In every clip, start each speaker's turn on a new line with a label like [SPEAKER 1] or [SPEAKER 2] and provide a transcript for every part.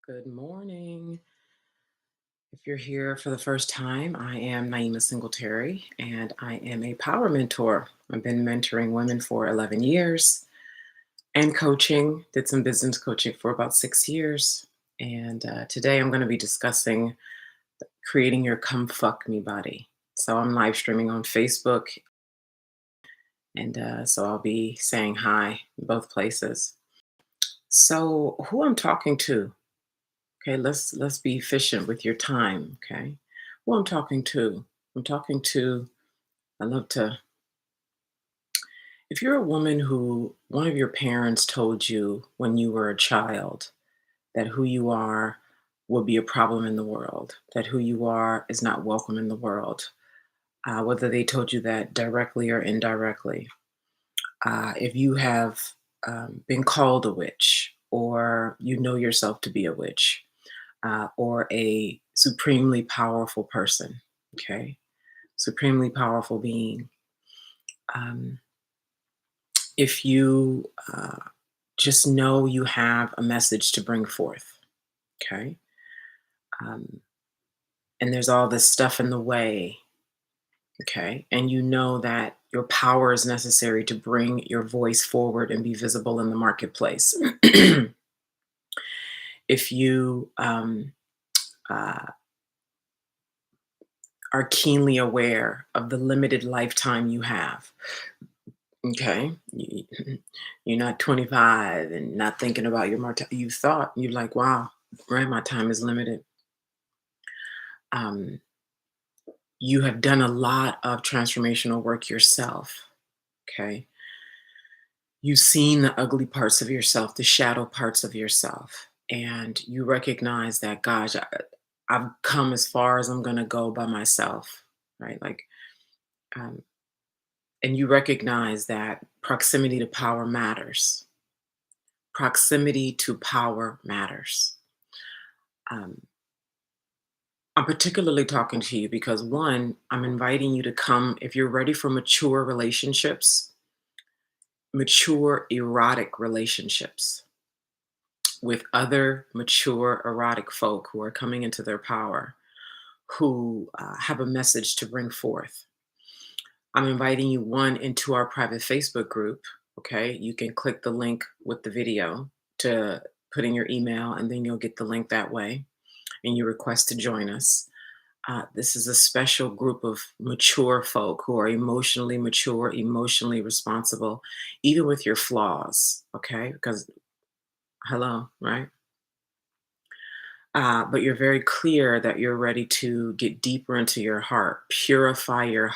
[SPEAKER 1] Good morning. If you're here for the first time, I am Naima Singletary and I am a power mentor. I've been mentoring women for 11 years and coaching, did some business coaching for about 6 years. And today I'm going to be discussing creating your come fuck me body. So I'm live streaming on Facebook and so I'll be saying hi in both places. So, who I'm talking to? Okay, let's be efficient with your time, okay? Who I'm talking to? I'm talking to I love to if you're a woman who one of your parents told you when you were a child that who you are will be a problem in the world, that who you are is not welcome in the world, whether they told you that directly or indirectly. If you have been called a witch, or you know yourself to be a witch, or a supremely powerful person, okay? Supremely powerful being. Um, if you just know you have a message to bring forth, okay? Um, and there's all this stuff in the way, okay? And you know that your power is necessary to bring your voice forward and be visible in the marketplace. If you uh, are keenly aware of the limited lifetime you have. Okay. You're not 25 and not thinking about your you thought you're like, wow, right, my time is limited. Um, you have done a lot of transformational work yourself. Okay. You've seen the ugly parts of yourself, the shadow parts of yourself, and you recognize that, gosh, I've come as far as I'm gonna go by myself, right? Like, um, and you recognize that proximity to power matters. Proximity to power matters. Um, I'm particularly talking to you because one, I'm inviting you to come if you're ready for mature relationships, mature erotic relationships with other mature erotic folk who are coming into their power, who have a message to bring forth. I'm inviting you, one, into our private Facebook group. Okay. You can click the link with the video to put in your email, and then you'll get the link that way. And you request to join us. This is a special group of mature folk who are emotionally mature, emotionally responsible, even with your flaws. Okay. Because, hello, right? But you're very clear that you're ready to get deeper into your heart, purify your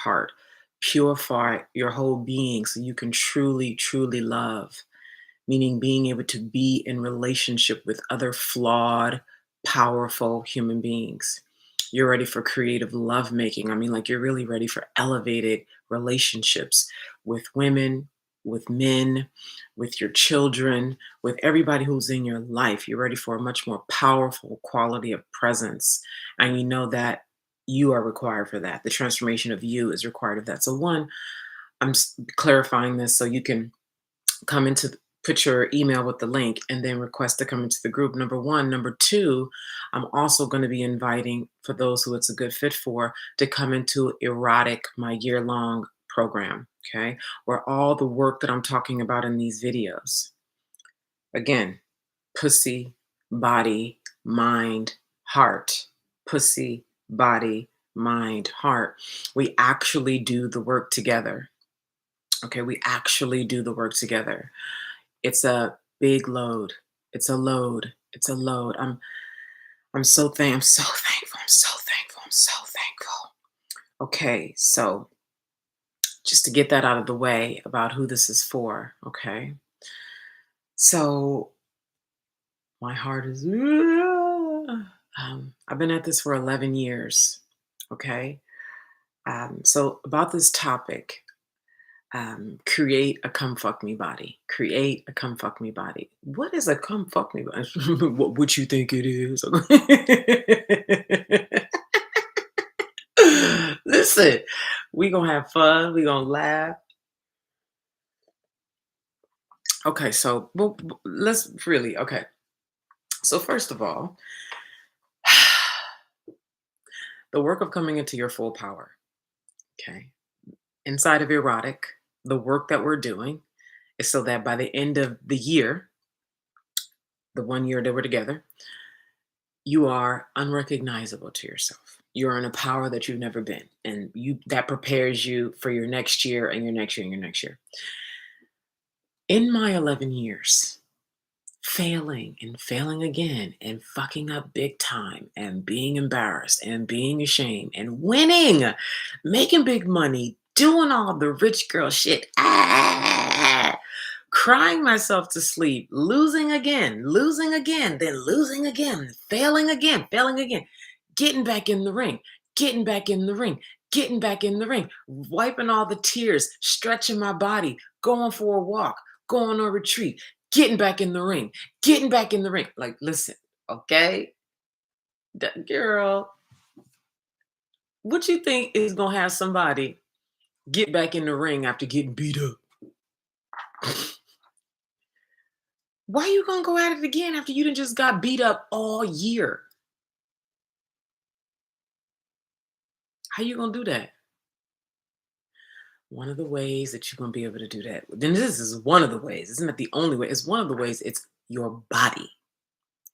[SPEAKER 1] whole being so you can truly, truly love, meaning being able to be in relationship with other flawed, powerful human beings. You're ready for creative lovemaking. I mean, like you're really ready for elevated relationships with women, with men, with your children, with everybody who's in your life. You're ready for a much more powerful quality of presence. And you know that you are required for that. The transformation of you is required of that. So, one, clarifying this so you can come into put your email with the link and then request to come into the group. Number one. Number two, I'm also going to be inviting, for those who it's a good fit for, to come into erotic, my year-long program. Okay, where all the work that I'm talking about in these videos, again, pussy, body, mind, heart. Pussy, body, mind, heart. We actually do the work together. Okay, we actually do the work together. It's a big load. It's a load. It's a load. I'm so thankful. I'm so thankful. I'm so thankful. Okay, so just to get that out of the way about who this is for, okay? So my heart is I've been at this for 11 years, okay? So about this topic, create a come fuck me body. Create a come fuck me body. What is a come fuck me body? What would you think it is? Listen, we gonna have fun. We gonna laugh. Okay, so let's really okay. So, first of all, the work of coming into your full power, okay? Inside of erotic, the work that we're doing is so that by the end of the year, the 1 year that we're together, you are unrecognizable to yourself. You're in a power that you've never been. And you that prepares you for your next year and your next year and your next year. In my 11 years, failing and failing again and fucking up big time and being embarrassed and being ashamed and winning, making big money, doing all the rich girl shit, crying myself to sleep, losing again, then losing again, failing again, getting back in the ring, getting back in the ring, getting back in the ring, wiping all the tears, stretching my body, going for a walk, going on a retreat, getting back in the ring, getting back in the ring. Like, listen, okay, girl, what you think is gonna have somebody get back in the ring after getting beat up? Why you gonna go at it again after you done just got beat up all year? How you gonna do that? One of the ways that you're gonna be able to do that, then this is one of the ways, it's not the only way, it's one of the ways, it's your body.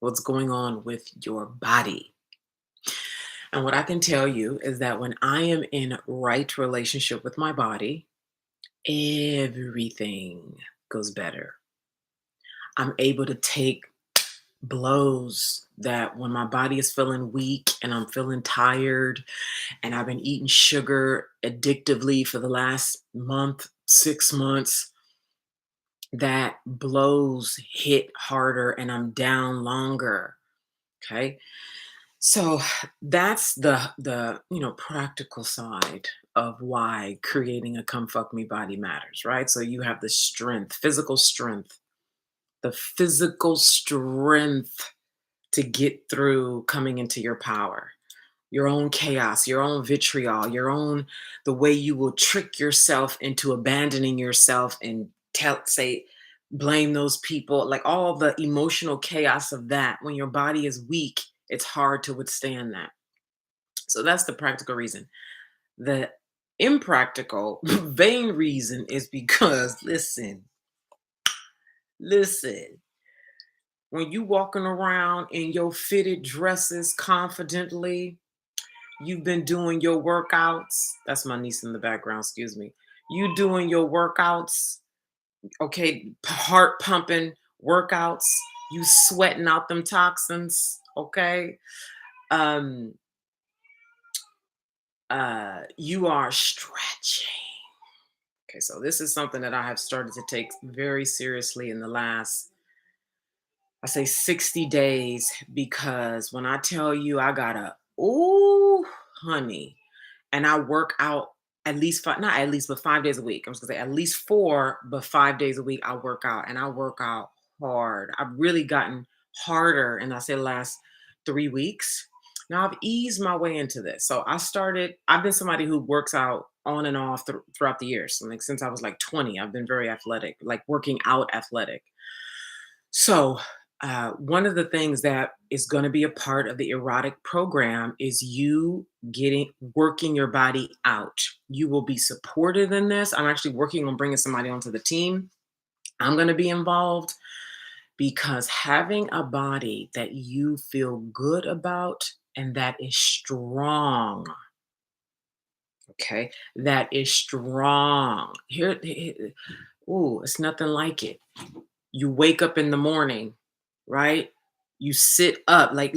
[SPEAKER 1] What's going on with your body? And what I can tell you is that when I am in right relationship with my body, everything goes better. I'm able to take blows that when my body is feeling weak and I'm feeling tired and I've been eating sugar addictively for the last month, 6 months, that blows hit harder and I'm down longer. Okay. So that's the practical side of why creating a come fuck me body matters, right? So you have the strength, physical strength, the physical strength to get through coming into your power, your own chaos, your own vitriol, your own the way you will trick yourself into abandoning yourself and say blame those people, like all the emotional chaos of that. When your body is weak, it's hard to withstand that. So that's the practical reason. The impractical, vain reason is because listen, when you walking around in your fitted dresses confidently, you've been doing your workouts. That's my niece in the background, excuse me. You doing your workouts, okay, heart pumping workouts, you sweating out them toxins, okay? Um you are stretching. Okay, so this is something that I have started to take very seriously in the last, I say 60 days, because when I tell you I gotta, ooh, honey, and I work out at least five, not at least, but 5 days a week. I'm just gonna say at least four, but 5 days a week I work out and I work out hard. I've really gotten harder, and I say the last 3 weeks. Now I've eased my way into this. So I've been somebody who works out on and off throughout the years. So like since I was like 20, I've been very athletic, like working out athletic. So, one of the things that is going to be a part of the erotic program is you working your body out. You will be supported in this. I'm actually working on bringing somebody onto the team. I'm going to be involved because having a body that you feel good about and that is strong, okay, that is strong. Ooh, it's nothing like it. You wake up in the morning, right? You sit up like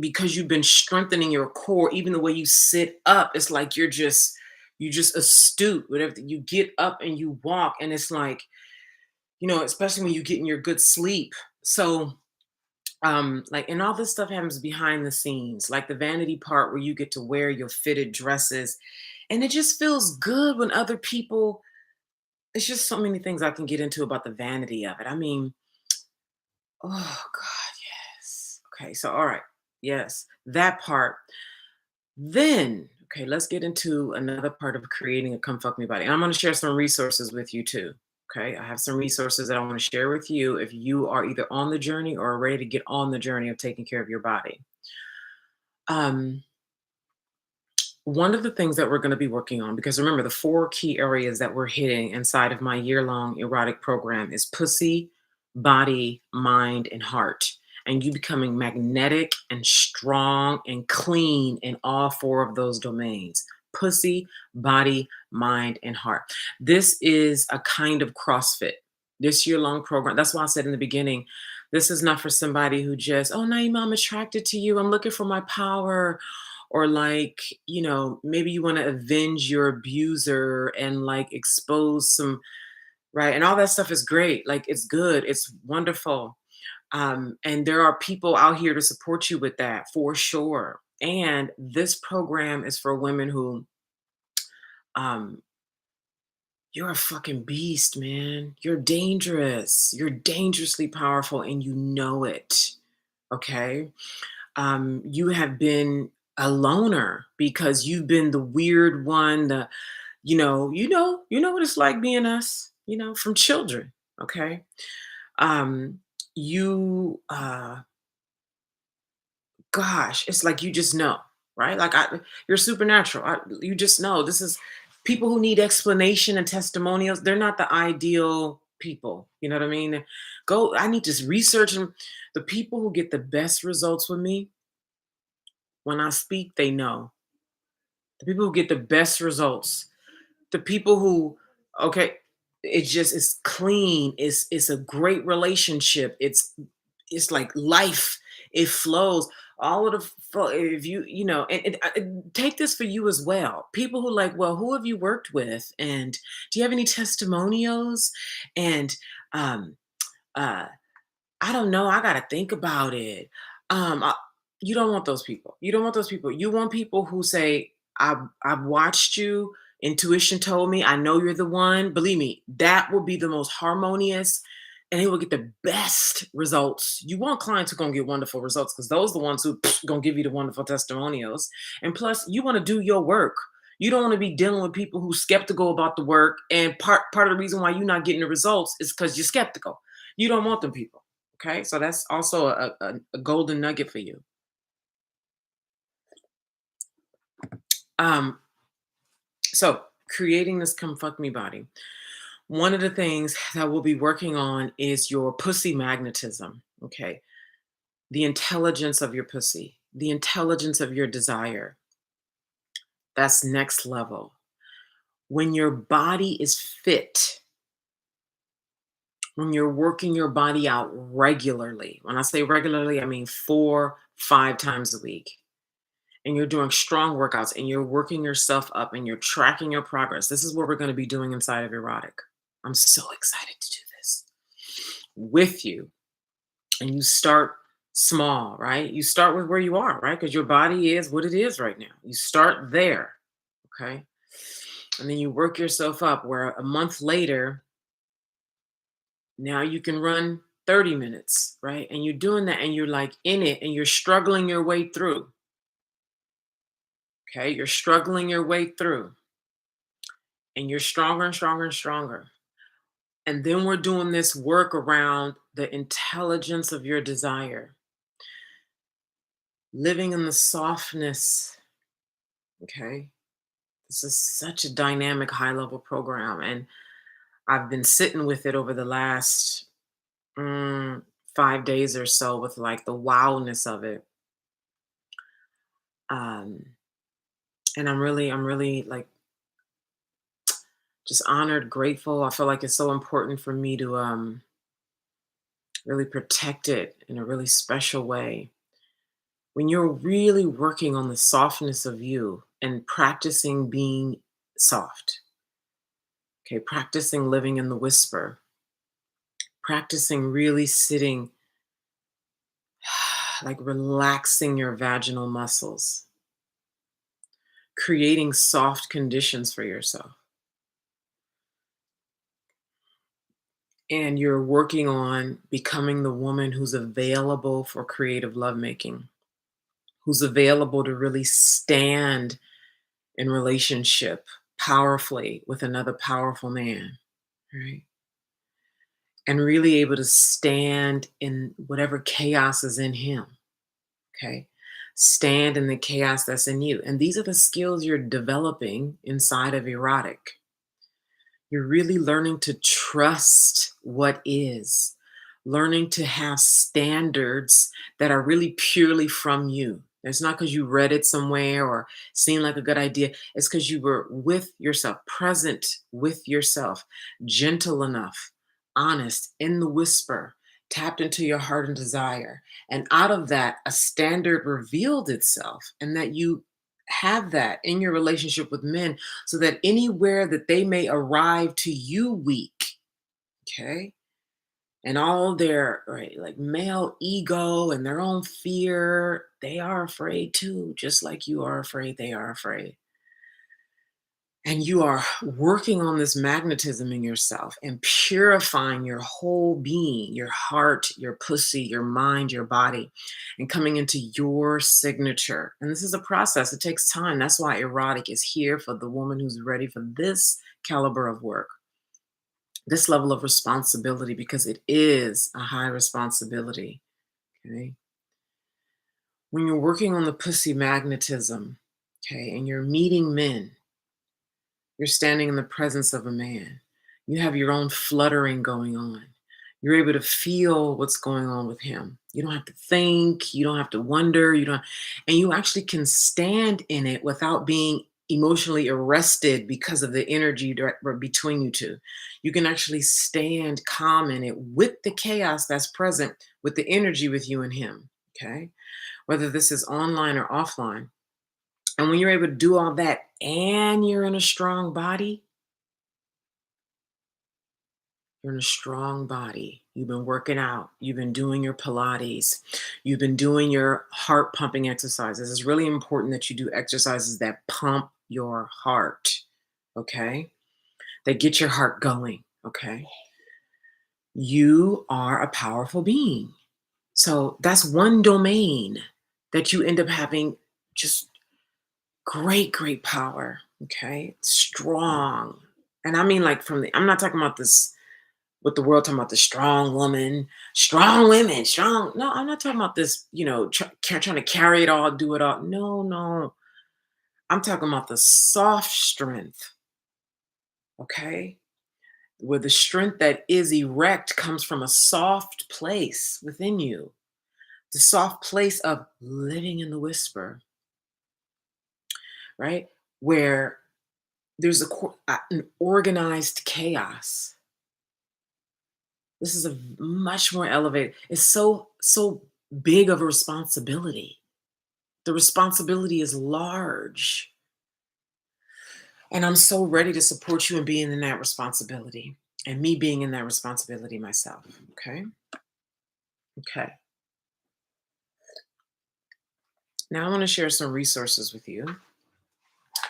[SPEAKER 1] because you've been strengthening your core. Even the way you sit up, it's like you just astute. Whatever, you get up and you walk, and it's like, especially when you get in your good sleep. So like, and all this stuff happens behind the scenes, like the vanity part where you get to wear your fitted dresses, and it just feels good when other people, it's just so many things I can get into about the vanity of it. I mean, oh God, yes. Okay, so all right, yes, that part. Then, okay, let's get into another part of creating a come fuck me body. And I'm going to share some resources with you too. Okay, I have some resources that I want to share with you if you are either on the journey or ready to get on the journey of taking care of your body. Um, One of the things that we're going to be working on, because remember, the four key areas that we're hitting inside of my year-long erotic program is pussy, body, mind, and heart. And you becoming magnetic and strong and clean in all four of those domains: pussy, body, mind, and heart. This is a kind of CrossFit. This year-long program. That's why I said in the beginning, this is not for somebody who just, oh, Naima, I'm attracted to you. I'm looking for my power, or like, maybe you want to avenge your abuser and like expose some, right, and all that stuff is great, like it's good, it's wonderful. And there are people out here to support you with that for sure. And this program is for women who, um you're a fucking beast, man. You're dangerous, you're dangerously powerful, and you know it. Okay. You have been a loner because you've been the weird one, the, what it's like being us, from children. Okay. Um, you Gosh, it's like you just know, right? Like you're supernatural. You just know this is people who need explanation and testimonials. They're not the ideal people. You know what I mean? I need to research them. The people who get the best results with me when I speak, they know. The people who get the best results, the people who, okay, it just is clean. It's a great relationship. It's like life. It flows. All of if and take this for you as well. People who like, well, who have you worked with, and do you have any testimonials? And um, uh, I don't know. I gotta think about it. I, you don't want those people. You don't want those people. You want people who say, I've watched you. Intuition told me. I know you're the one. Believe me, that will be the most harmonious, and he will get the best results. You want clients who are gonna get wonderful results because those are the ones who gonna give you the wonderful testimonials. And plus, you want to do your work. You don't want to be dealing with people who skeptical about the work. And part of the reason why you're not getting the results is because you're skeptical. You don't want them people. Okay, so that's also a golden nugget for you. Um, so creating this come fuck me body. One of the things that we'll be working on is your pussy magnetism. Okay, the intelligence of your pussy, the intelligence of your desire. That's next level. When your body is fit, when you're working your body out regularly. When I say regularly, I mean 4, 5 times a week, and you're doing strong workouts and you're working yourself up and you're tracking your progress. This is what we're going to be doing inside of Erotic. I'm so excited to do this with you. And you start small, right? You start with where you are, right? Because your body is what it is right now. You start there, okay? And then you work yourself up where a month later, now you can run 30 minutes, right? And you're doing that and you're like in it and you're struggling your way through. Okay, you're struggling your way through and you're stronger and stronger and stronger. And then we're doing this work around the intelligence of your desire, living in the softness. Okay, this is such a dynamic, high level program. And I've been sitting with it over the last 5 days or so with like the wowness of it. Um, and I'm really like just honored, grateful. I feel like it's so important for me to really protect it in a really special way. When you're really working on the softness of you and practicing being soft, okay, practicing living in the whisper, practicing really sitting, like relaxing your vaginal muscles, creating soft conditions for yourself. And you're working on becoming the woman who's available for creative lovemaking, who's available to really stand in relationship powerfully with another powerful man, right? and really able to stand in whatever chaos is in him. Okay. Stand in the chaos that's in you. And these are the skills you're developing inside of erotic. You're really learning to trust what is, learning to have standards that are really purely from you. It's not because you read it somewhere or seemed like a good idea. It's because you were with yourself, present with yourself, gentle enough, honest, in the whisper, tapped into your heart and desire. And out of that, a standard revealed itself, and that you have that in your relationship with men so that anywhere that they may arrive to you weak, okay, and all their right, like male ego and their own fear, they are afraid too, just like you are afraid, they are afraid. And you are working on this magnetism in yourself and purifying your whole being, your heart, your pussy, your mind, your body, and coming into your signature. And this is a process, it takes time. That's why erotic is here for the woman who's ready for this caliber of work, this level of responsibility, because it is a high responsibility. Okay. When you're working on the pussy magnetism, okay, and you're meeting men, you're standing in the presence of a man. You have your own fluttering going on. You're able to feel what's going on with him. You don't have to think, you don't have to wonder, you don't, and you actually can stand in it without being emotionally arrested because of the energy between you two. You can actually stand calm in it with the chaos that's present, with the energy with you and him. Okay. Whether this is online or offline. And when you're able to do all that and you're in a strong body, you're in a strong body. You've been working out. You've been doing your Pilates. You've been doing your heart pumping exercises. It's really important that you do exercises that pump your heart, okay? That get your heart going, okay? You are a powerful being. So that's one domain that you end up having just great, great power, okay? Strong. And I mean, like, I'm not talking about this with the world talking about the strong woman, strong women, strong. No, I'm not talking about this, trying to carry it all, do it all. No, no. I'm talking about the soft strength, okay? Where the strength that is erect comes from a soft place within you, the soft place of living in the whisper, right? Where there's an organized chaos. This is a much more elevated. It's so big of a responsibility. The responsibility is large. And I'm so ready to support you in being in that responsibility and me being in that responsibility myself. Okay. Okay. Now I want to share some resources with you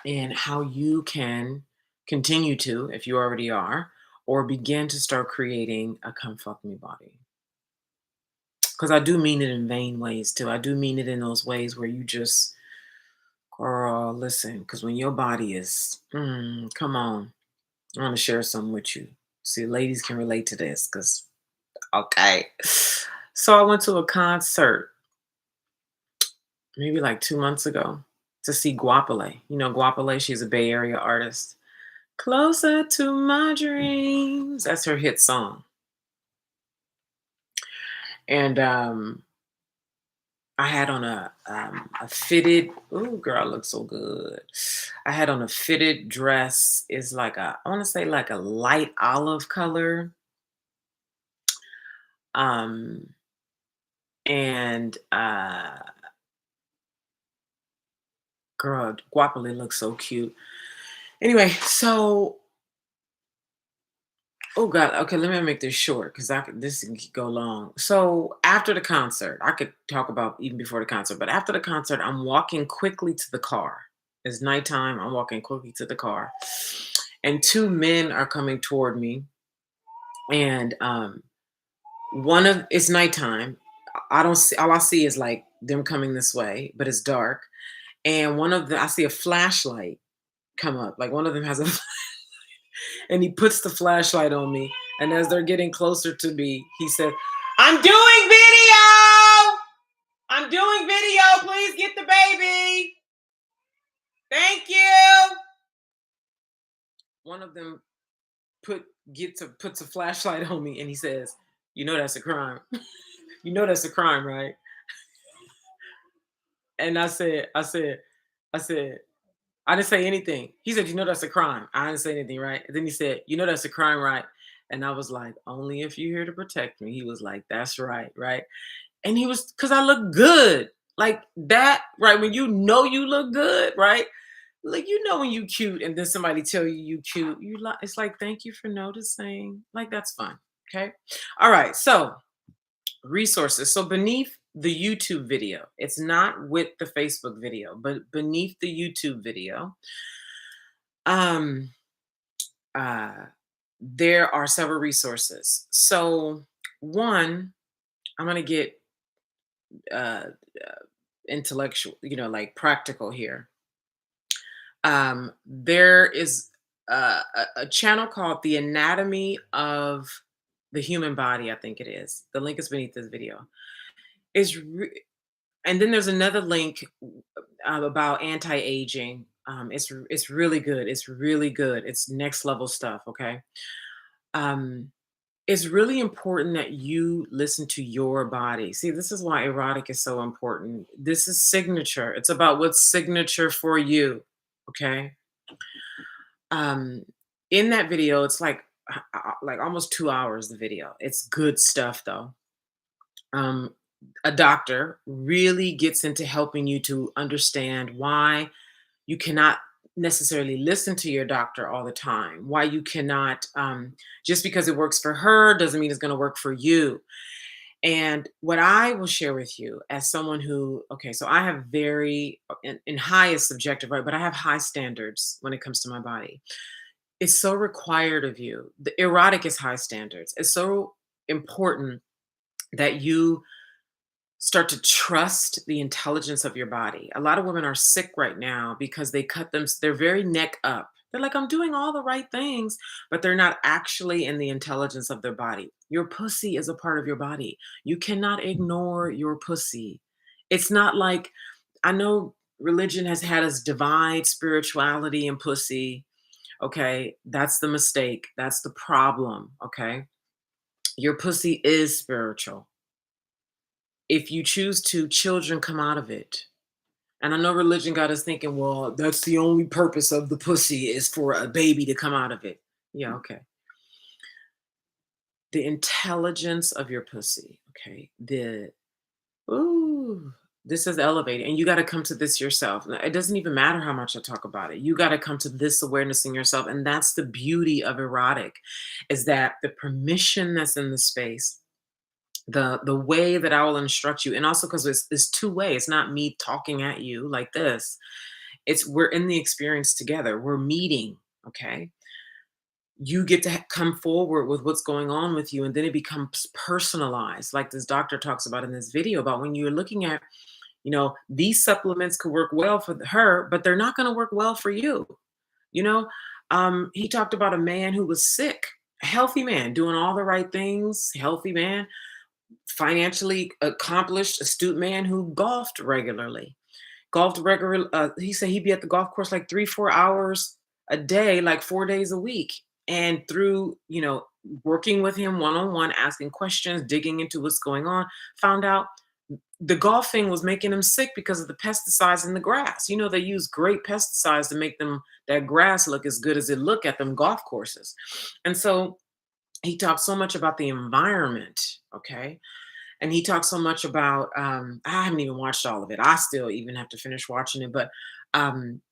[SPEAKER 1] and how you can continue to, if you already are, or begin to start creating a come fuck me body. Because I do mean it in vain ways too. I do mean it in those ways where you just, girl, listen, because when your body is, come on, I want to share something with you. See, ladies can relate to this because, okay. So I went to a concert maybe like 2 months ago to see Guapale. You know, Guapale, she's a Bay Area artist. Closer to my dreams. That's her hit song. And I had on a fitted. Ooh, girl, I look so good. I had on a fitted dress. It's like I want to say like a light olive color. Um, and girl, Guapale looks so cute. Anyway, so oh God, okay, let me make this short because this can go long. So after the concert, I could talk about even before the concert, but after the concert, I'm walking quickly to the car. It's nighttime. I'm walking quickly to the car, and two men are coming toward me. And one of it's nighttime. I don't see all I see is like them coming this way, but it's dark. And one of the I see a flashlight come up. Like one of them has a and he puts the flashlight on me And as they're getting closer to me, he said, I'm doing video. I'm doing video. Please get the baby. Thank you. One of them puts a flashlight on me and he says, you know that's a crime. You know that's a crime, right? And I said, I didn't say anything. He said, you know that's a crime. I didn't say anything, right? And then he said, you know that's a crime, right? And I was like, only if you're here to protect me. He was like, that's right, right? And he was, because I look good. Like that, right? When you know you look good, right? Like you know when you cute and then somebody tell you you cute, you like it's like thank you for noticing. Like that's fun. Okay. All right. So resources. So beneath the YouTube video, it's not with the Facebook video, but beneath the YouTube video, um, uh, there are several resources. So one, I'm gonna get uh, intellectual, like practical here. There is a channel called The Anatomy of the Human Body, I think it is. The link is beneath this video. Is and then there's another link about anti-aging. It's really good. It's really good. It's next level stuff. Okay. Um, it's really important that you listen to your body. See, this is why erotic is so important. This is signature. It's about what's signature for you. Okay. Um, in that video, it's like almost 2 hours. The video. It's good stuff though. Um, a doctor really gets into helping you to understand why you cannot necessarily listen to your doctor all the time. Why you cannot just because it works for her doesn't mean it's going to work for you. And what I will share with you as someone who, okay, so I have very, in highest subjective, right, but I have high standards when it comes to my body. It's so required of you. The erotic is high standards. It's so important that you start to trust the intelligence of your body. A lot of women are sick right now because they cut them, they're very neck up. They're like, I'm doing all the right things, but they're not actually in the intelligence of their body. Your pussy is a part of your body. You cannot ignore your pussy. It's not like, I know religion has had us divide spirituality and pussy. Okay. That's the mistake. That's the problem. Okay. Your pussy is spiritual. If you choose to, children come out of it. And I know religion got us thinking, well, that's the only purpose of the pussy is for a baby to come out of it. Yeah, okay. The intelligence of your pussy, okay. Ooh, this is elevated. And you got to come to this yourself. Now, it doesn't even matter how much I talk about it. You got to come to this awareness in yourself. And that's the beauty of erotic, is that the permission that's in the space, the way that I will instruct you, and also because it's two way. It's not me talking at you like this. It's we're in the experience together. We're meeting. Okay, you get to come forward with what's going on with you, and then it becomes personalized, like this doctor talks about in this video about when you're looking at, these supplements could work well for her, but they're not going to work well for you. You know, he talked about a man who was sick, a healthy man doing all the right things, healthy man, financially accomplished, astute man who golfed regularly. Golfed regular. He said he'd be at the golf course like 3-4 hours a day, like 4 days a week. And through working with him one on one, asking questions, digging into what's going on, found out the golfing was making him sick because of the pesticides in the grass. They use great pesticides to make that grass look as good as it look at them golf courses. And so he talked so much about the environment. Okay. And he talks so much about I haven't even watched all of it. I still even have to finish watching it. But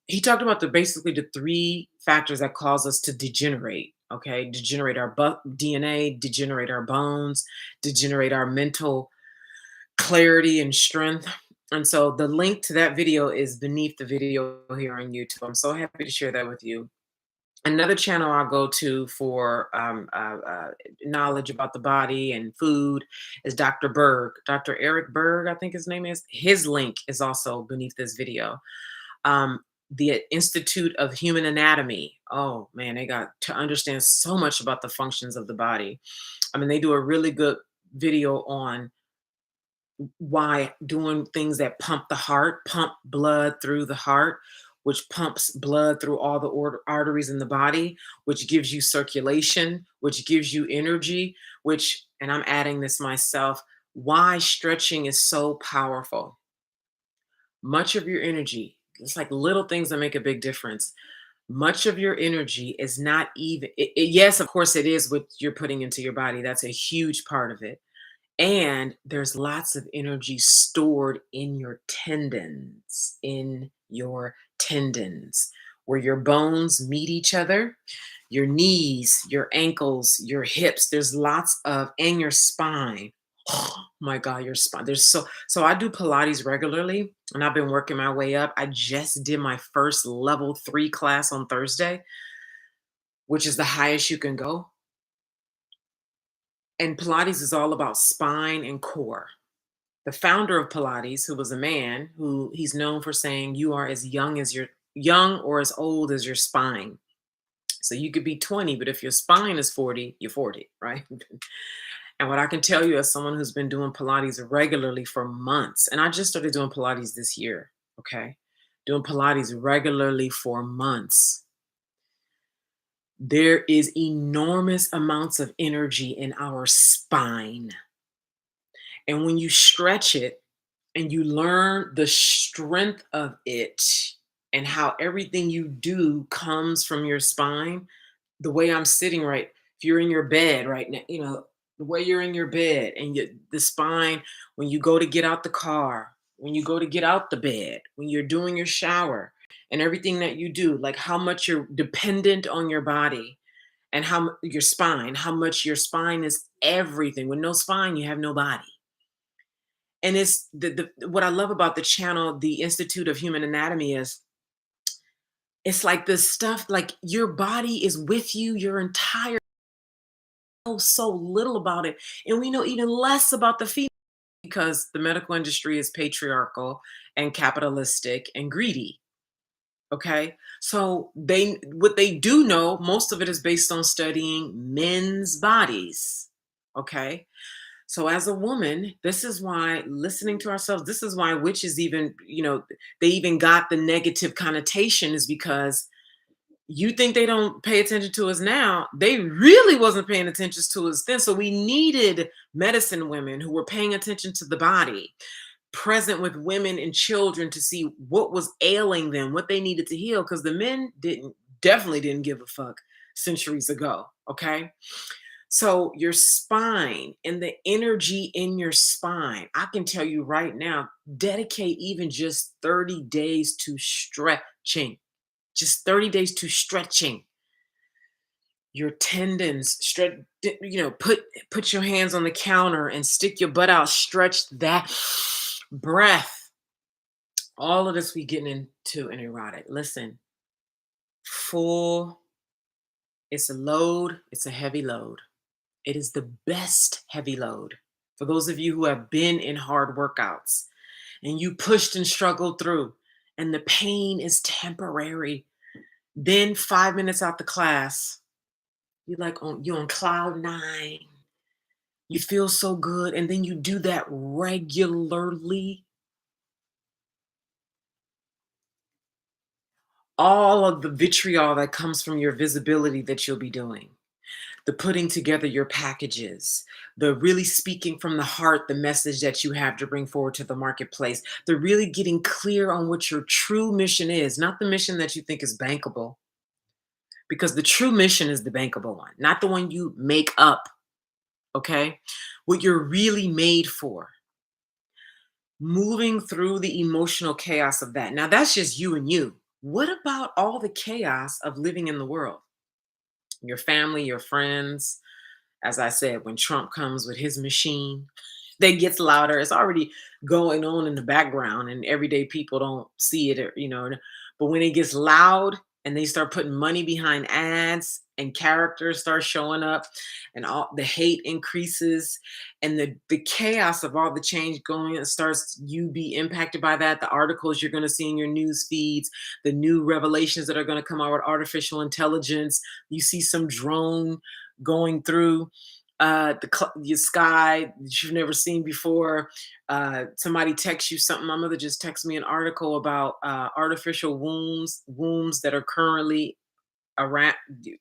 [SPEAKER 1] he talked about basically the three factors that cause us to degenerate. Okay, degenerate our DNA, degenerate our bones, degenerate our mental clarity and strength. And so the link to that video is beneath the video here on YouTube. I'm so happy to share that with you. Another channel I'll go to for knowledge about the body and food is Dr. Berg. Dr. Eric Berg, I think his name is. His link is also beneath this video. The Institute of Human Anatomy. Oh man, they got to understand so much about the functions of the body. I mean, they do a really good video on why doing things that pump the heart, pump blood through the heart, which pumps blood through all the arteries in the body, which gives you circulation, which gives you energy, which, and I'm adding this myself, why stretching is so powerful. Much of your energy, it's like little things that make a big difference. Much of your energy is not even, yes, of course, it is what you're putting into your body. That's a huge part of it. And there's lots of energy stored in your tendons, where your bones meet each other, your knees, your ankles, your hips. There's lots of, and your spine. Oh my God, your spine. So I do Pilates regularly and I've been working my way up. I just did my first level 3 class on Thursday, which is the highest you can go. And Pilates is all about spine and core. The founder of Pilates, who was a man, who he's known for saying you are as young or as old as your spine. So you could be 20, but if your spine is 40, you're 40, right? And what I can tell you as someone who's been doing Pilates regularly for months, and I just started doing Pilates this year, okay? Doing Pilates regularly for months. There is enormous amounts of energy in our spine. And when you stretch it and you learn the strength of it and how everything you do comes from your spine, the way I'm sitting right, if you're in your bed right now, the way you're in your bed and the spine, when you go to get out the car, when you go to get out the bed, when you're doing your shower and everything that you do, like how much you're dependent on your body and your spine, how much your spine is everything. With no spine, you have no body. And it's what I love about the channel, the Institute of Human Anatomy, is it's like this stuff, like your body is with you your entire, know so little about it. And we know even less about the female because the medical industry is patriarchal and capitalistic and greedy. Okay. So what they do know, most of it is based on studying men's bodies. Okay. So as a woman, this is why listening to ourselves, this is why witches even, they even got the negative connotation, is because you think they don't pay attention to us now. They really wasn't paying attention to us then. So we needed medicine women who were paying attention to the body, present with women and children to see what was ailing them, what they needed to heal. Because the men definitely didn't give a fuck centuries ago. Okay. So your spine and the energy in your spine, I can tell you right now, dedicate even just 30 days to stretching. Just 30 days to stretching your tendons. Put your hands on the counter and stick your butt out. Stretch that breath. All of this we getting into an erotic. Listen, full. It's a load. It's a heavy load. It is the best heavy load. For those of you who have been in hard workouts and you pushed and struggled through, and the pain is temporary. Then 5 minutes out the class, you're on cloud 9. You feel so good, and then you do that regularly. All of the vitriol that comes from your visibility that you'll be doing, the putting together your packages, the really speaking from the heart, the message that you have to bring forward to the marketplace, the really getting clear on what your true mission is, not the mission that you think is bankable. Because the true mission is the bankable one, not the one you make up. Okay. What you're really made for. Moving through the emotional chaos of that. Now, that's just you and you. What about all the chaos of living in the world? Your family, your friends. As I said, when Trump comes with his machine, that gets louder. It's already going on in the background, and everyday people don't see it, but when it gets loud and they start putting money behind ads and characters start showing up and all the hate increases and the chaos of all the change going, it starts you be impacted by that, the articles you're going to see in your news feeds, the new revelations that are going to come out with artificial intelligence. You see some drone going through your sky that you've never seen before. Somebody texts you something. My mother just texted me an article about artificial wombs that are currently around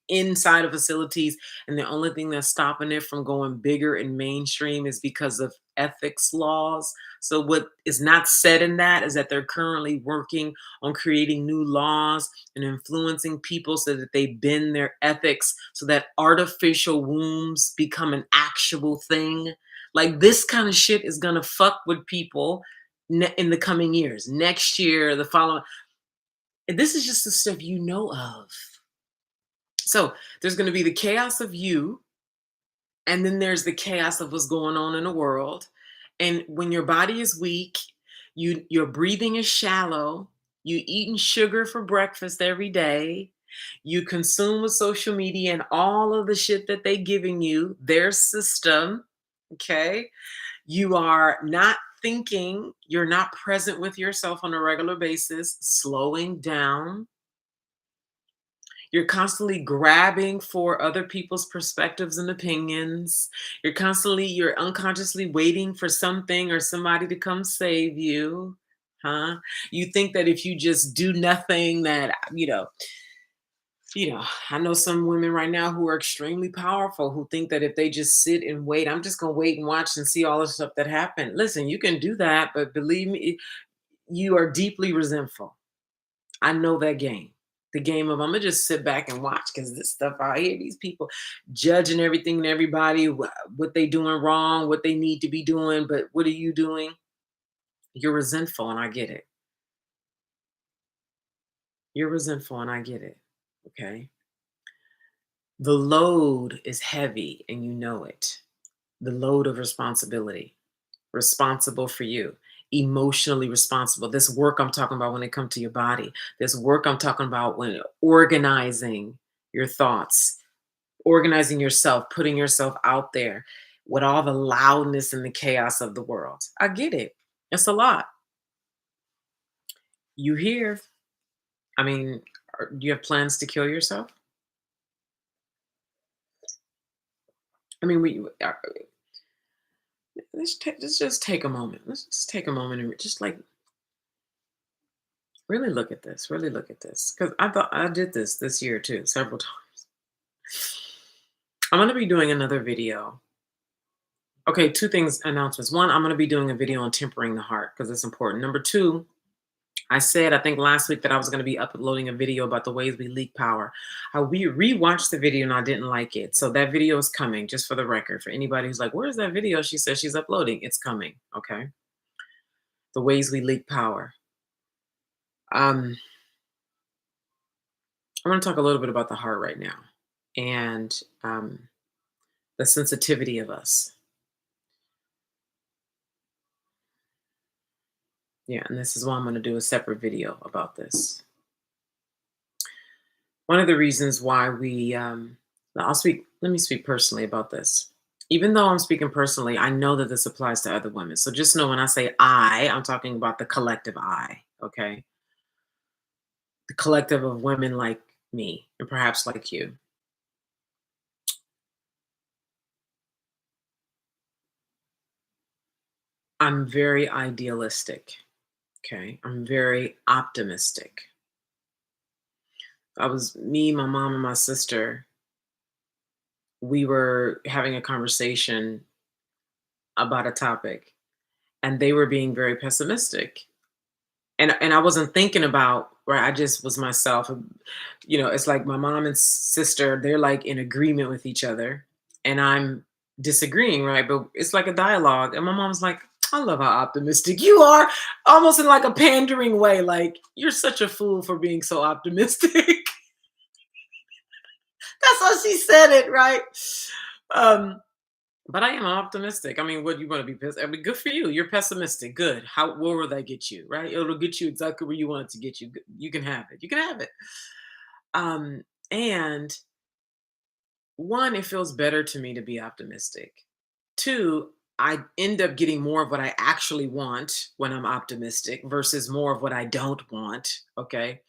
[SPEAKER 1] inside of facilities, and the only thing that's stopping it from going bigger and mainstream is because of ethics laws. So what is not said in that is that they're currently working on creating new laws and influencing people so that they bend their ethics so that artificial wombs become an actual thing. Like this kind of shit is gonna fuck with people in the coming years, next year, the following. And this is just the stuff you know of. So there's going to be the chaos of you, and then there's the chaos of what's going on in the world. And when your body is weak, your breathing is shallow, you eating sugar for breakfast every day, you consume with social media and all of the shit that they giving you, their system, okay? You are not thinking, you're not present with yourself on a regular basis, slowing down. You're constantly grabbing for other people's perspectives and opinions. You're unconsciously waiting for something or somebody to come save you. Huh? You think that if you just do nothing, that, I know some women right now who are extremely powerful who think that if they just sit and wait, I'm just going to wait and watch and see all the stuff that happened. Listen, you can do that, but believe me, you are deeply resentful. I know that game. The game of I'm gonna just sit back and watch because this stuff out here, these people judging everything and everybody, what they doing wrong, what they need to be doing, but what are you doing? You're resentful, and I get it. You're resentful, and I get it. Okay. The load is heavy, and you know it. The load of responsibility, responsible for you, emotionally responsible. This work I'm talking about when it comes to your body, this work I'm talking about when organizing your thoughts, organizing yourself, putting yourself out there with all the loudness and the chaos of the world. I get it. It's a lot. You here. I mean, do you have plans to kill yourself? I mean, let's just take a moment. Let's just take a moment and just like really look at this. Really look at this. Because I thought I did this year too, several times. I'm going to be doing another video. Okay, two things, announcements. One, I'm going to be doing a video on tempering the heart because it's important. Number two, I said, I think last week that I was going to be uploading a video about the ways we leak power. We rewatched the video and I didn't like it. So that video is coming, just for the record. For anybody who's like, where's that video? She says she's uploading. It's coming, okay? The ways we leak power. Um, I want to talk a little bit about the heart right now and the sensitivity of us. Yeah, and this is why I'm going to do a separate video about this. One of the reasons why let me speak personally about this. Even though I'm speaking personally, I know that this applies to other women. So just know when I say I'm talking about the collective I, okay? The collective of women like me and perhaps like you. I'm very idealistic, okay? I'm very optimistic. Me, my mom, and my sister, we were having a conversation about a topic, and they were being very pessimistic. And I wasn't thinking about, right, I just was myself. It's like my mom and sister, they're like in agreement with each other, and I'm disagreeing, right? But it's like a dialogue. And my mom's like, I love how optimistic you are, almost in like a pandering way. Like, you're such a fool for being so optimistic. That's how she said it, right? But I am optimistic. I mean, what you want to be pissed? I mean, good for you. You're pessimistic. Good. Where will that get you? Right? It'll get you exactly where you want it to get you. You can have it. You can have it. Um, and one, it feels better to me to be optimistic. Two, I end up getting more of what I actually want when I'm optimistic versus more of what I don't want. Okay.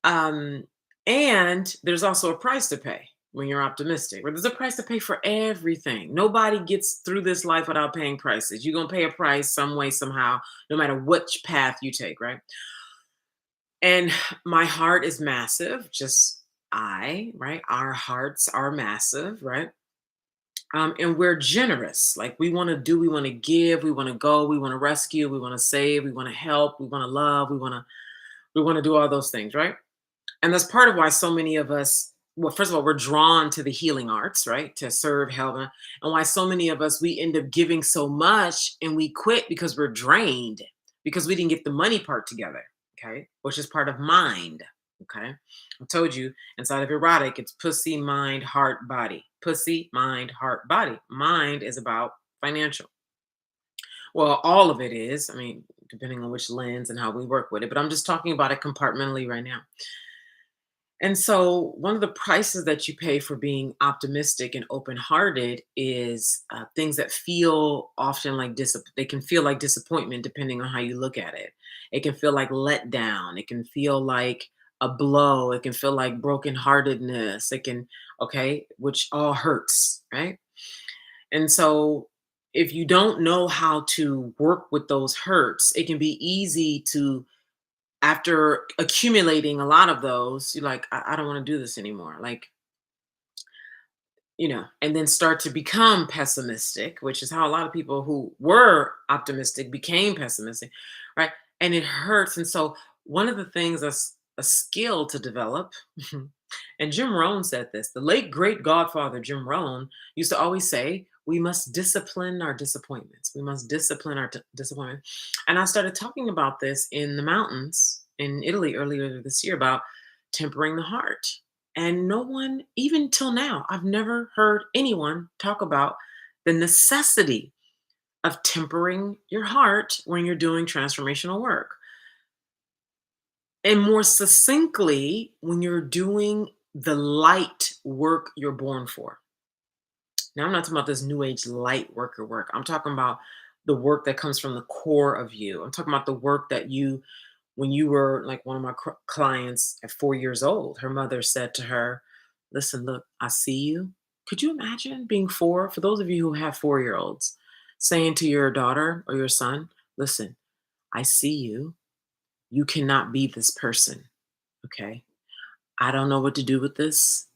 [SPEAKER 1] Um, and there's also a price to pay when you're optimistic. Right? There's a price to pay for everything. Nobody gets through this life without paying prices. You're gonna pay a price some way, somehow, no matter which path you take, right? And my heart is massive, just right? Our hearts are massive, right? And we're generous. Like we want to do, we want to give, we want to go, we want to rescue, we want to save, we want to help, we want to love, we want to do all those things, right? And that's part of why so many of us, well, first of all, we're drawn to the healing arts, right? To serve, help, and why so many of us we end up giving so much and we quit because we're drained because we didn't get the money part together, okay? Which is part of mind, okay? I told you inside of erotic, it's pussy, mind, heart, body. Pussy, mind, heart, body. Mind is about financial. Well, all of it is. I mean, depending on which lens and how we work with it, but I'm just talking about it compartmentally right now. And so, one of the prices that you pay for being optimistic and open-hearted is things that feel often like they can feel like disappointment depending on how you look at it. It can feel like letdown. It can feel like a blow. It can feel like brokenheartedness. It can, okay, which all hurts, right? And so, if you don't know how to work with those hurts, it can be easy to after accumulating a lot of those, you're like, I don't want to do this anymore. Like, and then start to become pessimistic, which is how a lot of people who were optimistic became pessimistic, right? And it hurts. And so, one of the things that's a skill to develop, and Jim Rohn said this, the late great godfather Jim Rohn used to always say, we must discipline our disappointments. We must discipline our disappointment. And I started talking about this in the mountains in Italy earlier this year about tempering the heart. And no one, even till now, I've never heard anyone talk about the necessity of tempering your heart when you're doing transformational work. And more succinctly, when you're doing the light work you're born for. Now, I'm not talking about this new age light worker work. I'm talking about the work that comes from the core of you. I'm talking about the work that when you were like one of my clients at 4 years old, her mother said to her, listen, look, I see you. Could you imagine being four? For those of you who have 4 year olds, saying to your daughter or your son, listen, I see you. You cannot be this person. Okay. I don't know what to do with this.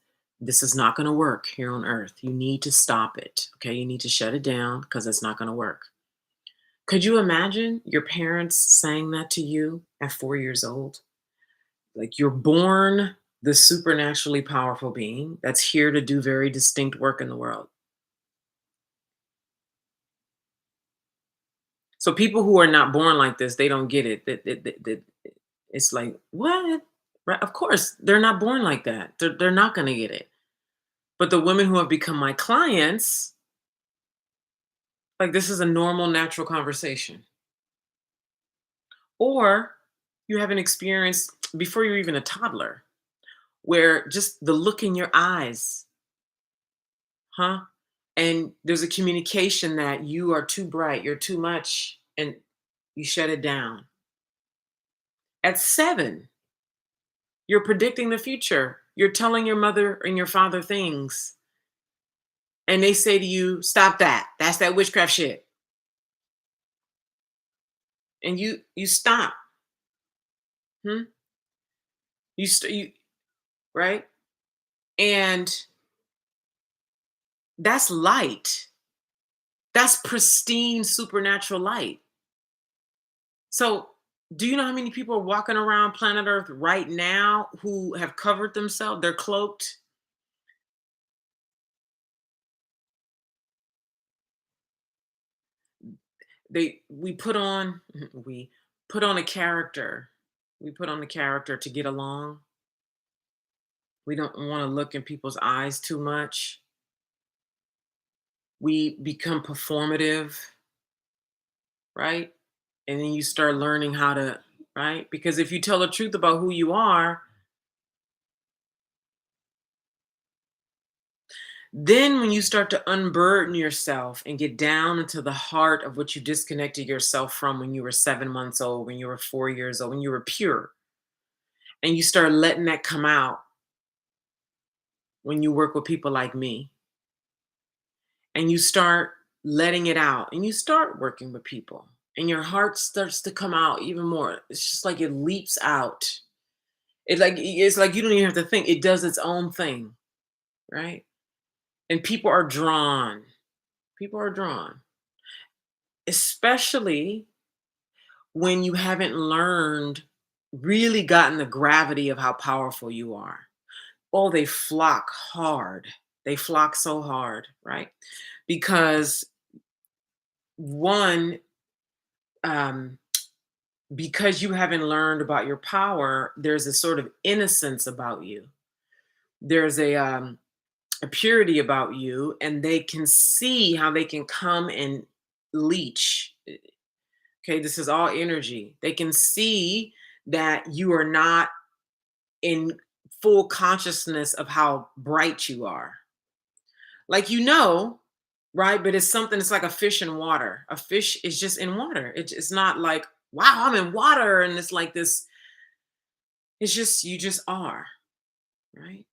[SPEAKER 1] This is not going to work here on earth. You need to stop it. Okay. You need to shut it down because it's not going to work. Could you imagine your parents saying that to you at 4 years old? Like you're born the supernaturally powerful being that's here to do very distinct work in the world. So people who are not born like this, they don't get it. It's like, what? Right? Of course, they're not born like that. They're not going to get it. But the women who have become my clients, like this is a normal, natural conversation. Or you have an experience before you're even a toddler where just the look in your eyes, huh? And there's a communication that you are too bright, you're too much, and you shut it down. At 7, you're predicting the future. You're telling your mother and your father things, and they say to you, "Stop that. That's that witchcraft shit." And you stop. Hmm? You right? And that's light. That's pristine supernatural light. So, do you know how many people are walking around planet Earth right now who have covered themselves? They're cloaked. We put on we put on a character. We put on a character to get along. We don't want to look in people's eyes too much. We become performative, right? And then you start learning how to, right? Because if you tell the truth about who you are, Then when you start to unburden yourself and get down into the heart of what you disconnected yourself from when you were 7 months old, when you were 4 years old, when you were pure, and you start letting that come out when you work with people like me, and you start letting it out, and you start working with people, and your heart starts to come out even more. It's just like it leaps out. It's like you don't even have to think. It does its own thing, right? And people are drawn. People are drawn, especially when you haven't learned, really gotten the gravity of how powerful you are. Oh, they flock hard. They flock so hard, right? Because one, um, because you haven't learned about your power, there's a sort of innocence about you. There's a purity about you, and they can see how they can come and leech. Okay, this is all energy. They can see that you are not in full consciousness of how bright you are. Like, right? But it's something, it's like a fish in water. A fish is just in water. It's not like, wow, I'm in water. And it's like this, it's just, you just are, right?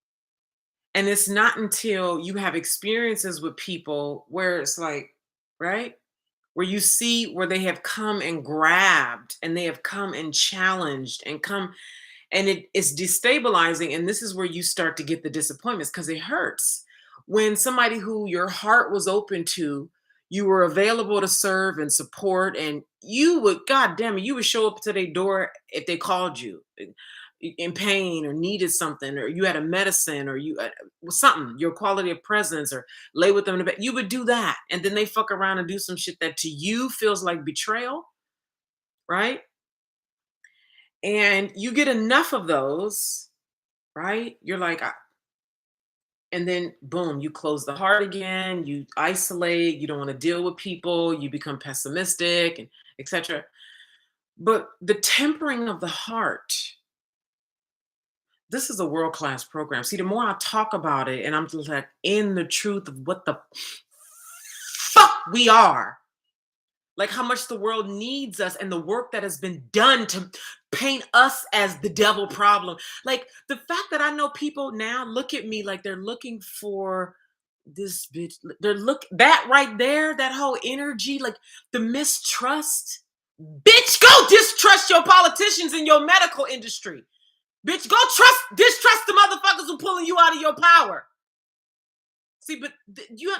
[SPEAKER 1] And it's not until you have experiences with people where it's like, right? Where you see where they have come and grabbed and they have come and challenged and come, and it is destabilizing. And this is where you start to get the disappointments, because it hurts when somebody who your heart was open to, you were available to serve and support, and you would, god damn it, you would show up to their door if they called you in pain or needed something, or you had a medicine, or you something, your quality of presence, or lay with them in the bed. You would do that, and then they fuck around and do some shit that to you feels like betrayal, right? And you get enough of those, right? You're like, and then boom, you close the heart again, you isolate, you don't want to deal with people, you become pessimistic, and etc. But the tempering of the heart, this is a world-class program. See, the more I talk about it, and I'm just like in the truth of what the fuck we are, like how much the world needs us, and the work that has been done to paint us as the devil problem. Like the fact that I know people now look at me like they're looking for this bitch. They're that right there, that whole energy, like the mistrust. Bitch, go distrust your politicians in your medical industry. Bitch, go distrust the motherfuckers who pulling you out of your power. See, but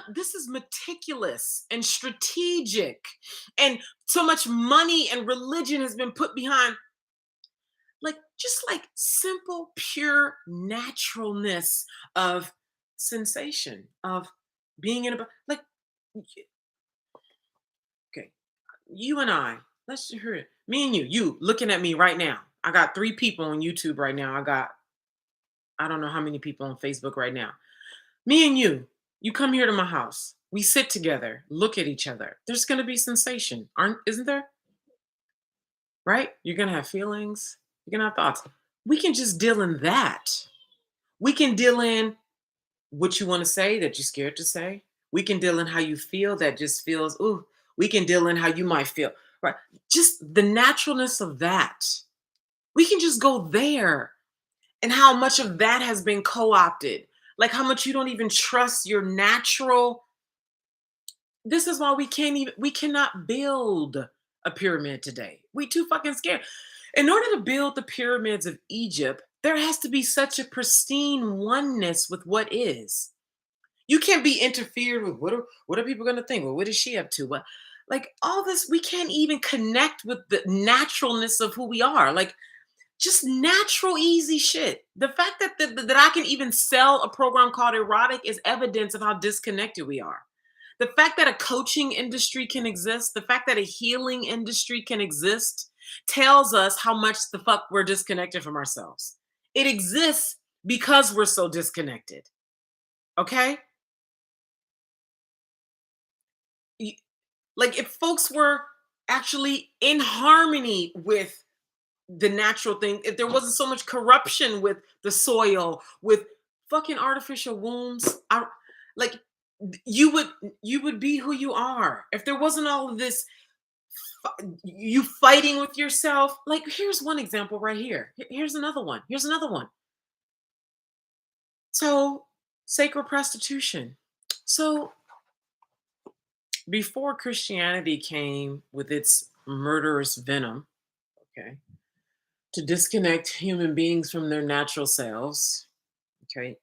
[SPEAKER 1] this is meticulous and strategic, and so much money and religion has been put behind, like just like simple, pure naturalness of sensation, of being in a like. Okay, you and I, let's hear it. Me and you looking at me right now. I got 3 people on YouTube right now. I don't know how many people on Facebook right now. Me and you come here to my house. We sit together, look at each other. There's going to be sensation, isn't there? Right? You're going to have feelings. You're going to have thoughts. We can just deal in that. We can deal in what you want to say that you're scared to say. We can deal in how you feel that just feels, ooh. We can deal in how you might feel, right? Just the naturalness of that. We can just go there, and how much of that has been co-opted. Like how much you don't even trust your natural. This is why we cannot build a pyramid today. We too fucking scared. In order to build the pyramids of Egypt, there has to be such a pristine oneness with what is. You can't be interfered with. What are people going to think? Well, what is she up to? What, like all this, we can't even connect with the naturalness of who we are. Like just natural, easy shit. The fact that I can even sell a program called EROTIC is evidence of how disconnected we are. The fact that a coaching industry can exist, the fact that a healing industry can exist, tells us how much the fuck we're disconnected from ourselves. It exists because we're so disconnected. Okay? Like if folks were actually in harmony with the natural thing, if there wasn't so much corruption with the soil, with fucking artificial wombs. Like you would you would be who you are if there wasn't all of this you fighting with yourself. Like here's one example right here. Here's another one. Here's another one. So sacred prostitution. So before Christianity came with its murderous venom, okay, to disconnect human beings from their natural selves, okay,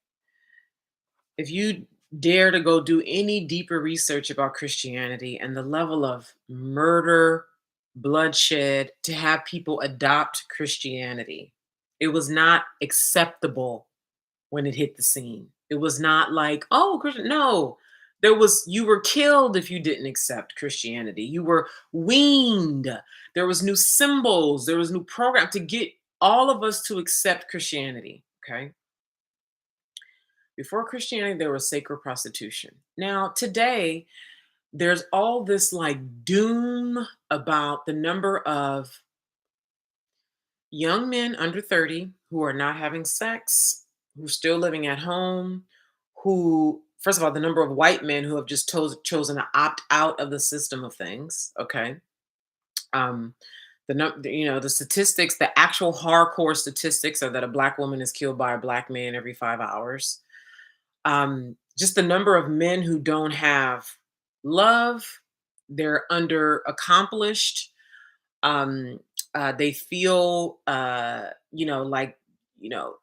[SPEAKER 1] if you dare to go do any deeper research about Christianity and the level of murder, bloodshed, to have people adopt Christianity, it was not acceptable when it hit the scene. It was not like, oh, Christian. No, there was, you were killed if you didn't accept Christianity. You were weaned. There was new symbols. There was new program to get all of us to accept Christianity. Okay. Before Christianity, there was sacred prostitution. Now, today, there's all this like doom about the number of young men under 30 who are not having sex, who are still living at home, who, first of all, the number of white men who have just chosen to opt out of the system of things. Okay. Um, the statistics, the actual hardcore statistics are that a black woman is killed by a black man every 5 hours. Just the number of men who don't have love, they're under accomplished. Um, they feel, like, you know,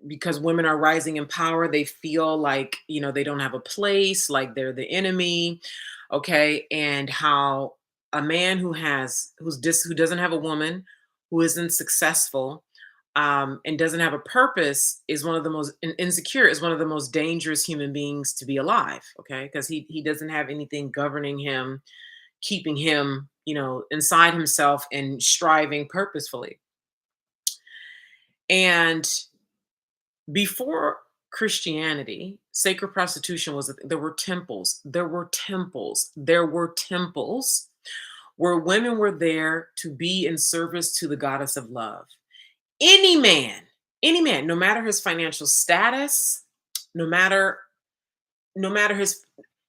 [SPEAKER 1] because women are rising in power, they feel like, they don't have a place, like they're the enemy. Okay. And how a man who doesn't have a woman, who isn't successful, and doesn't have a purpose is one of the most insecure is one of the most dangerous human beings to be alive. Okay. Because he doesn't have anything governing him, keeping him, inside himself and striving purposefully. And before Christianity, sacred prostitution was there were temples. There were temples where women were there to be in service to the goddess of love. Any man, any man, no matter his financial status, no matter no matter his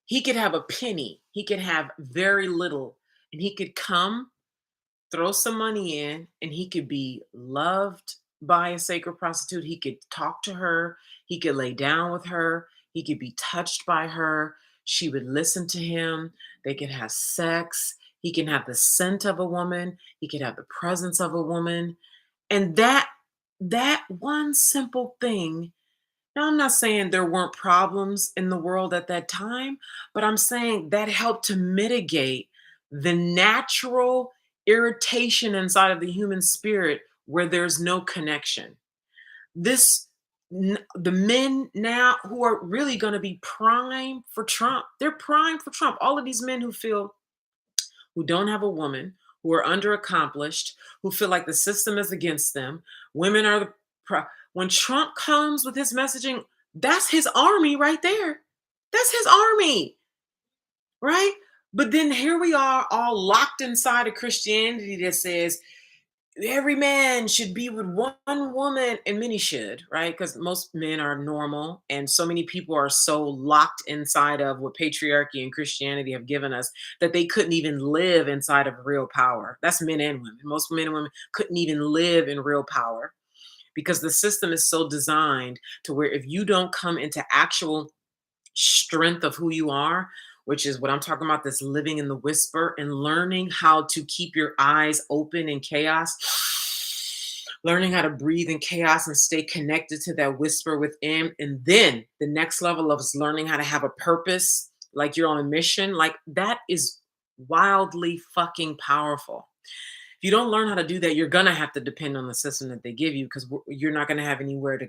[SPEAKER 1] he could have a penny, he could have very little, and he could come, throw some money in, and he could be loved by a sacred prostitute. He could talk to her, he could lay down with her, he could be touched by her. She would listen to him. They could have sex. He can have the scent of a woman, he could have the presence of a woman. And that one simple thing. Now, I'm not saying there weren't problems in the world at that time, but I'm saying that helped to mitigate the natural irritation inside of the human spirit where there's no connection. This the men now who are really going to be prime for Trump. They're prime for Trump. All of these men who don't have a woman, who are underaccomplished, who feel like the system is against them. Women are when Trump comes with his messaging, that's his army right there. That's his army, right? But then here we are all locked inside of Christianity that says every man should be with one woman, and many should, right? Because most men are normal, and so many people are so locked inside of what patriarchy and Christianity have given us that they couldn't even live inside of real power. That's men and women. Most men and women couldn't even live in real power because the system is so designed to where if you don't come into actual strength of who you are, which is what I'm talking about, this living in the whisper and learning how to keep your eyes open in chaos, learning how to breathe in chaos and stay connected to that whisper within. And then the next level of is learning how to have a purpose, like you're on a mission. Like that is wildly fucking powerful. If you don't learn how to do that, you're gonna have to depend on the system that they give you because you're not gonna have anywhere to.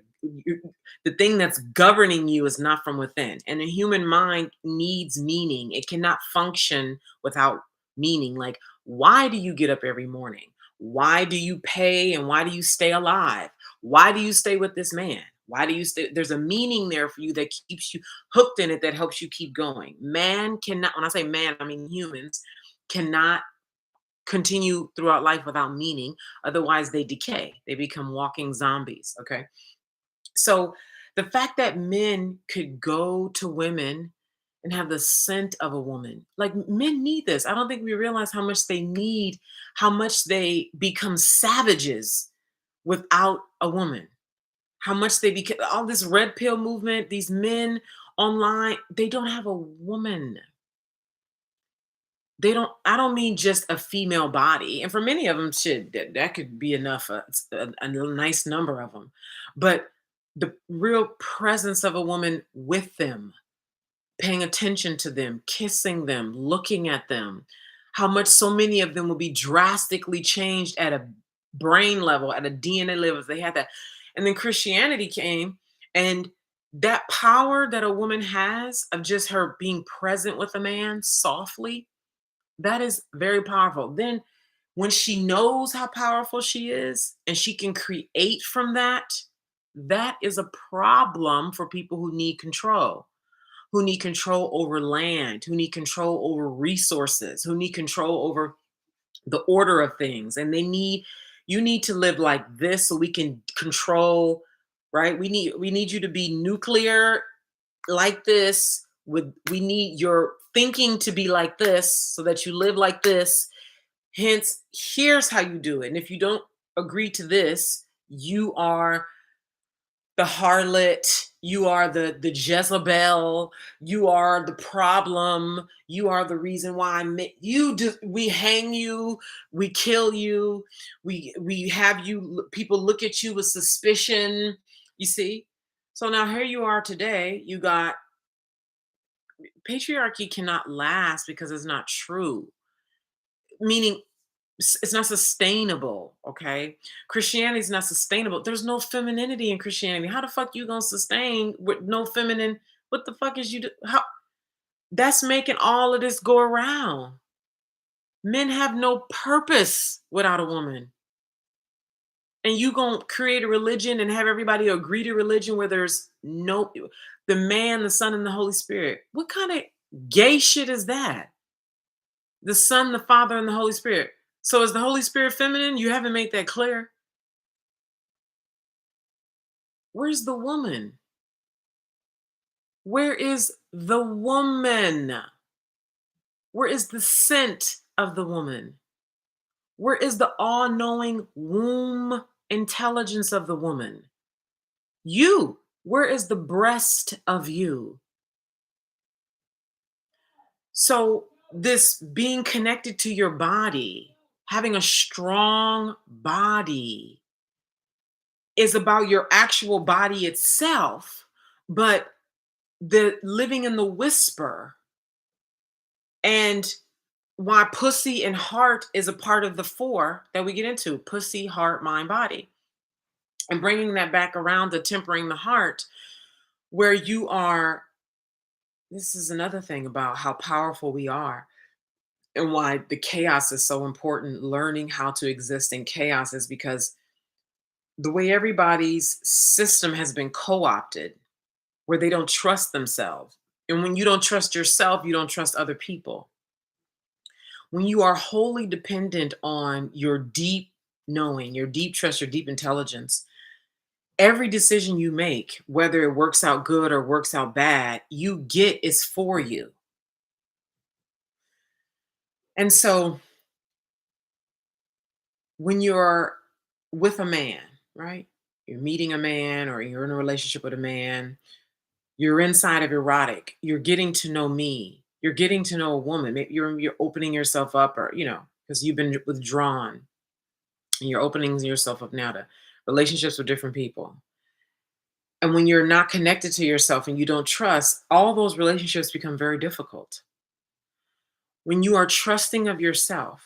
[SPEAKER 1] The thing that's governing you is not from within, and the human mind needs meaning. It cannot function without meaning. Like, why do you get up every morning? Why do you pay and why do you stay alive? Why do you stay with this man? Why do you stay? There's a meaning there for you that keeps you hooked in it, that helps you keep going. Man cannot, when I say man, I mean humans, cannot continue throughout life without meaning. Otherwise, they decay. They become walking zombies. Okay. So the fact that men could go to women and have the scent of a woman. Like men need this. I don't think we realize how much they need, how much they become savages without a woman. How much they become all this red pill movement, these men online, they don't have a woman. They don't, I don't mean just a female body. And for many of them, shit, that could be enough, a nice number of them. But the real presence of a woman with them, paying attention to them, kissing them, looking at them, how much so many of them will be drastically changed at a brain level, at a DNA level, if they had that. And then Christianity came, and that power that a woman has of just her being present with a man softly, that is very powerful. Then when she knows how powerful she is and she can create from that, that is a problem for people who need control over land, who need control over resources, who need control over the order of things. And you need to live like this so we can control, right? We need you to be nuclear like this. We need your thinking to be like this so that you live like this. Hence, here's how you do it. And if you don't agree to this, you are the harlot, you are the Jezebel, you are the problem, you are the reason why you just, we hang you, we kill you, we have you, people look at you with suspicion, you see. So now here you are today, you got patriarchy cannot last because it's not true, meaning it's not sustainable. Okay, Christianity is not sustainable. There's no femininity in Christianity. How the fuck you gonna sustain with no feminine? What the fuck is you do? How that's making all of this go around. Men have no purpose without a woman, and you gonna create a religion and have everybody agree to religion where there's no the man, the son, and the Holy Spirit. What kind of gay shit is that? The Son, the Father, and the Holy Spirit. So is the Holy Spirit feminine? You haven't made that clear. Where's the woman? Where is the woman? Where is the scent of the woman? Where is the all knowing womb intelligence of the woman? You. Where is the breast of you? So, this being connected to your body, having a strong body, is about your actual body itself, but the living in the whisper and why pussy and heart is a part of the four that we get into pussy, heart, mind, body. And bringing that back around to tempering the heart, where you are. This is another thing about how powerful we are and why the chaos is so important. Learning how to exist in chaos is because the way everybody's system has been co opted where they don't trust themselves. And when you don't trust yourself, you don't trust other people. When you are wholly dependent on your deep knowing, your deep trust, your deep intelligence, every decision you make, whether it works out good or works out bad, you get is for you. And so when you're with a man, right? You're meeting a man or you're in a relationship with a man, you're inside of erotic. You're getting to know me. You're getting to know a woman. Maybe you're opening yourself up, or because you've been withdrawn, and you're opening yourself up now to relationships with different people. And when you're not connected to yourself and you don't trust, all those relationships become very difficult. When you are trusting of yourself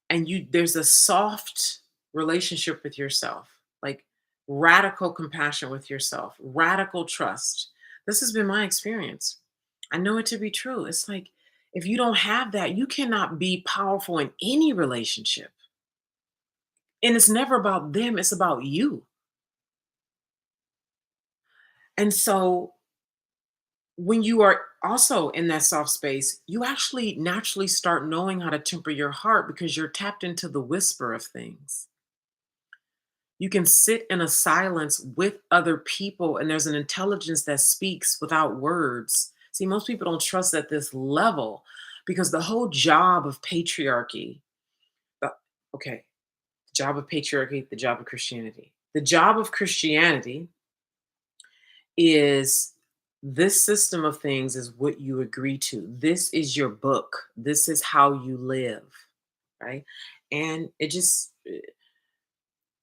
[SPEAKER 1] and there's a soft relationship with yourself, like radical compassion with yourself, radical trust. This has been my experience. I know it to be true. It's like if you don't have that, you cannot be powerful in any relationship. And it's never about them, it's about you. And so when you are also in that soft space, you actually naturally start knowing how to temper your heart because you're tapped into the whisper of things. You can sit in a silence with other people, and there's an intelligence that speaks without words. See, most people don't trust at this level because the whole job of patriarchy, uh, okay, the job of patriarchy, the job of Christianity. The job of Christianity is this system of things is what you agree to. This is your book. This is how you live, right? And it just,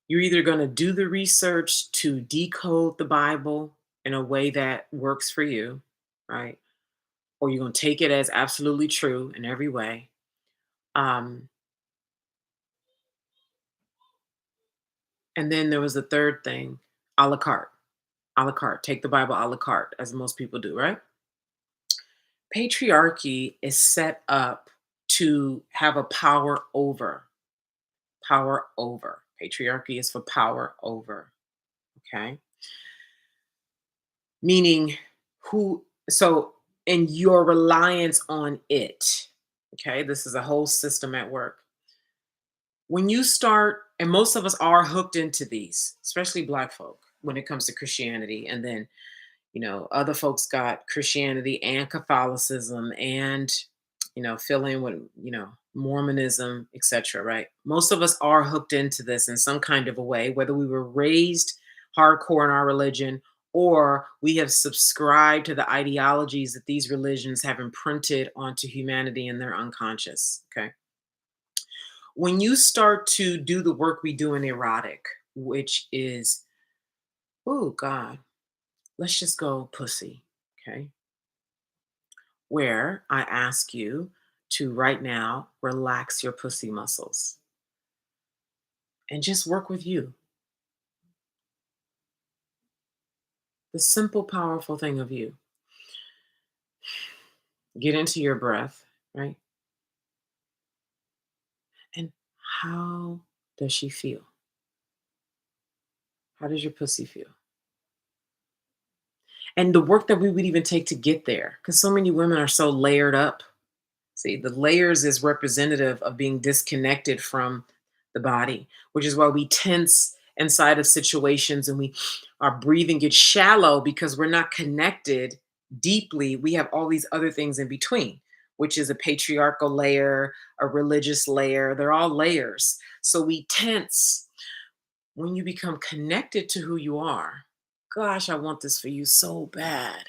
[SPEAKER 1] you're either going to do the research to decode the Bible in a way that works for you, right? Or you're going to take it as absolutely true in every way. Um, and then there was the third thing, a la carte. A la carte. Take the Bible a la carte, as most people do, right? Patriarchy is set up to have a power over. Patriarchy is for power over. Okay. Meaning who, so, and your reliance on it. Okay. This is a whole system at work. When you start, and most of us are hooked into these, especially Black folk, when it comes to Christianity, and then other folks got Christianity and Catholicism and, fill in with, Mormonism, etc. Right? Most of us are hooked into this in some kind of a way, whether we were raised hardcore in our religion or we have subscribed to the ideologies that these religions have imprinted onto humanity in their unconscious. Okay. When you start to do the work we do in erotic, which is, oh God, let's just go pussy, okay? Where I ask you to right now relax your pussy muscles and just work with you. The simple, powerful thing of you. Get into your breath, right? And how does she feel? How does your pussy feel? And the work that we would even take to get there, because so many women are so layered up. See, the layers is representative of being disconnected from the body, which is why we tense inside of situations and our breathing gets shallow because we're not connected deeply. We have all these other things in between, which is a patriarchal layer, a religious layer. They're all layers. So we tense when you become connected to who you are. Gosh, I want this for you so bad.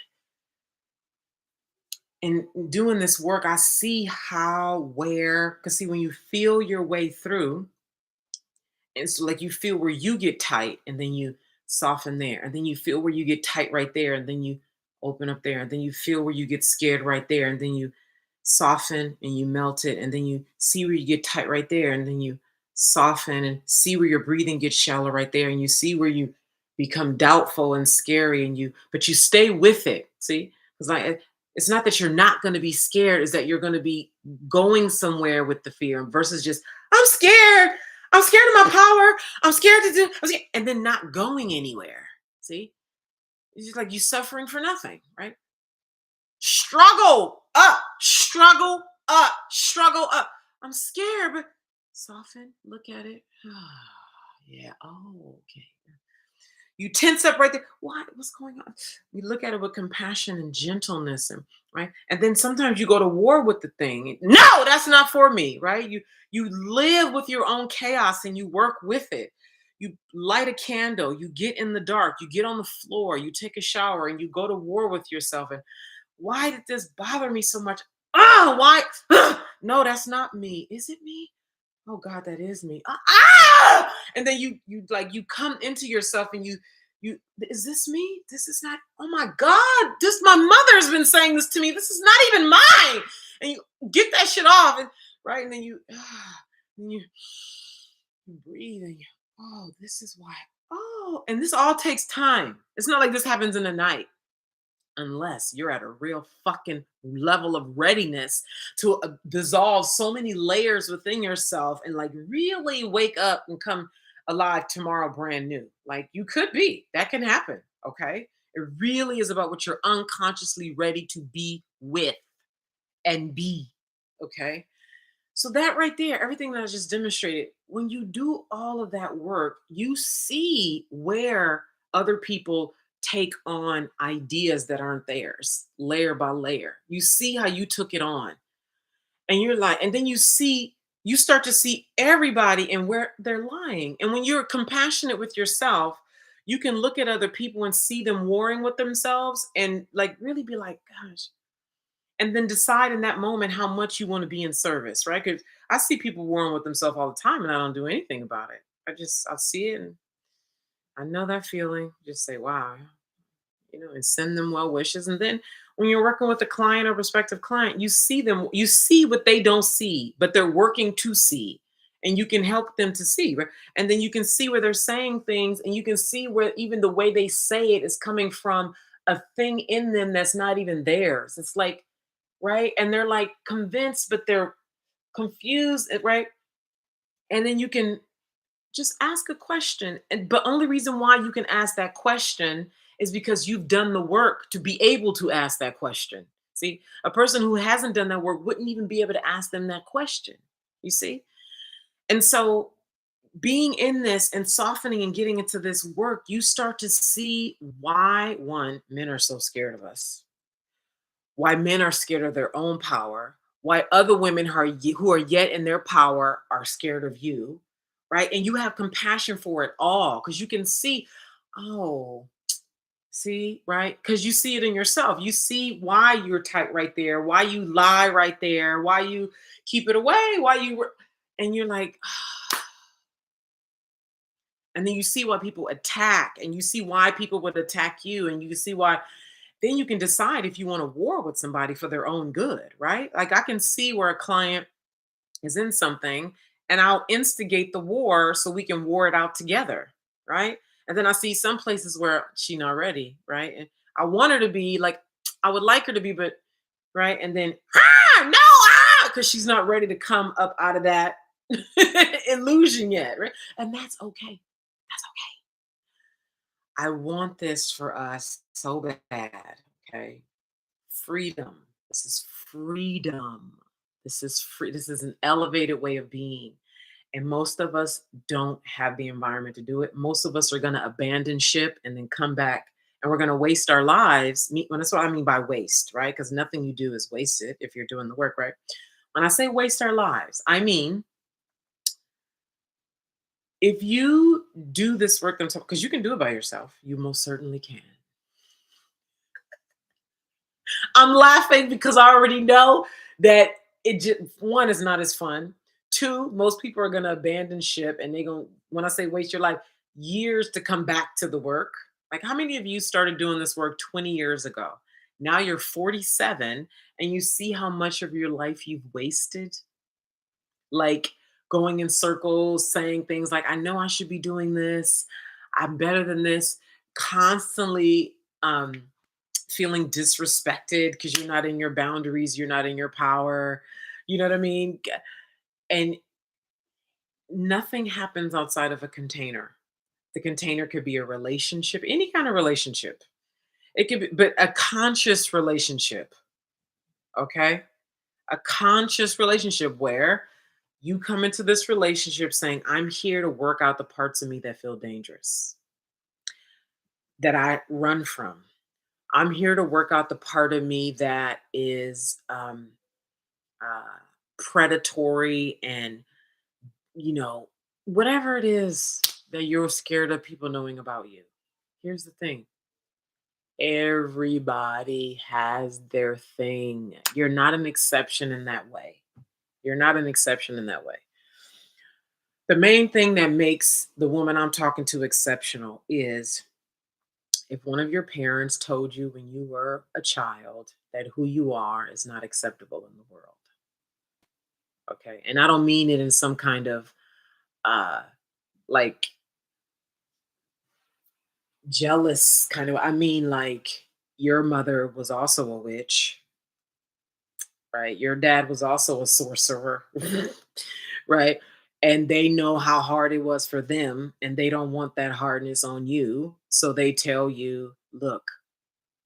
[SPEAKER 1] In doing this work, I see how, where, because see, when you feel your way through, it's like you feel where you get tight and then you soften there. And then you feel where you get tight right there. And then you open up there. And then you feel where you get scared right there. And then you soften and you melt it. And then you see where you get tight right there. And then you soften and see where your breathing gets shallow right there. And you see where you become doubtful and scary but you stay with it. See? Because it's not that you're not going to be scared, is that you're going to be going somewhere with the fear versus just, I'm scared. I'm scared of my power. I'm scared to do, and then not going anywhere. See? It's just like you suffering for nothing, right? Struggle up, struggle up, struggle up. I'm scared, but soften, look at it. Yeah, oh, okay. You tense up right there. What's going on? You look at it with compassion and gentleness, and right. And then sometimes you go to war with the thing. No, that's not for me, right? You live with your own chaos and you work with it. You light a candle. You get in the dark. You get on the floor. You take a shower and you go to war with yourself. And why did this bother me so much? Oh, why? No, that's not me. Is it me? Oh God, that is me. And then you come into yourself and you is this me? This is not. Oh my God, this my mother's been saying this to me. This is not even mine. And you get that shit off, and right, and then you breathe and this is why. Oh, and this all takes time. It's not like this happens in a night unless you're at a real fucking level of readiness to dissolve so many layers within yourself and like really wake up and come alive tomorrow brand new. Like you could be, that can happen. Okay. It really is about what you're unconsciously ready to be with and be. Okay. So that right there, everything that I just demonstrated, when you do all of that work, you see where other people take on ideas that aren't theirs, layer by layer. You see how you took it on. And you're like, and then you start to see everybody and where they're lying. And when you're compassionate with yourself, you can look at other people and see them warring with themselves and like really be like, gosh, and then decide in that moment how much you want to be in service, right? Because I see people warring with themselves all the time and I don't do anything about it. I see it and I know that feeling. Just say, wow, and send them well wishes. And then when you're working with a client or prospective client, you see them, you see what they don't see, but they're working to see. And you can help them to see, right? And then you can see where they're saying things, and you can see where even the way they say it is coming from a thing in them that's not even theirs. It's like, right? And they're like convinced, but they're confused, right? And then you can just ask a question. And but only reason why you can ask that question is because you've done the work to be able to ask that question. See, a person who hasn't done that work wouldn't even be able to ask them that question. You see? And so being in this and softening and getting into this work, you start to see why one, men are so scared of us, why men are scared of their own power, why other women who are yet in their power are scared of you, right? And you have compassion for it all because you can see, oh, see, right? Because you see it in yourself. You see why you're tight right there, why you lie right there, why you keep it away, and you're like, and then you see why people attack, and you see why people would attack you, and you see why then you can decide if you want to war with somebody for their own good, right? Like I can see where a client is in something and I'll instigate the war so we can war it out together, right? And then I see some places where she not ready, right? And I want her to be like, I would like her to be, but right. And then, no, because she's not ready to come up out of that illusion yet, right? And that's okay. That's okay. I want this for us so bad. Okay. Freedom. This is freedom. This is free. This is an elevated way of being. And most of us don't have the environment to do it. Most of us are going to abandon ship and then come back and we're going to waste our lives. Well, that's what I mean by waste, right? Because nothing you do is wasted if you're doing the work, right? When I say waste our lives, I mean if you do this work themselves, because you can do it by yourself, you most certainly can. I'm laughing because I already know that it just one is not as fun. Two, most people are gonna abandon ship and they gonna when I say waste your life, years to come back to the work. Like how many of you started doing this work 20 years ago? Now you're 47 and you see how much of your life you've wasted, like going in circles, saying things like, I know I should be doing this, I'm better than this, constantly feeling disrespected because you're not in your boundaries, you're not in your power. You know what I mean? And nothing happens outside of a container. The container could be a relationship, any kind of relationship. It could be, but a conscious relationship, okay? A conscious relationship where you come into this relationship saying, I'm here to work out the parts of me that feel dangerous, that I run from. I'm here to work out the part of me that is uh, predatory and, you know, whatever it is that you're scared of people knowing about you. Here's the thing, everybody has their thing. You're not an exception in that way. You're not an exception in that way. The main thing that makes the woman I'm talking to exceptional is if one of your parents told you when you were a child that who you are is not acceptable in the world. Okay. And I don't mean it in some kind of uh like jealous kind of, I mean like your mother was also a witch, right? Your dad was also a sorcerer, right? And they know how hard it was for them and they don't want that hardness on you. So they tell you, look,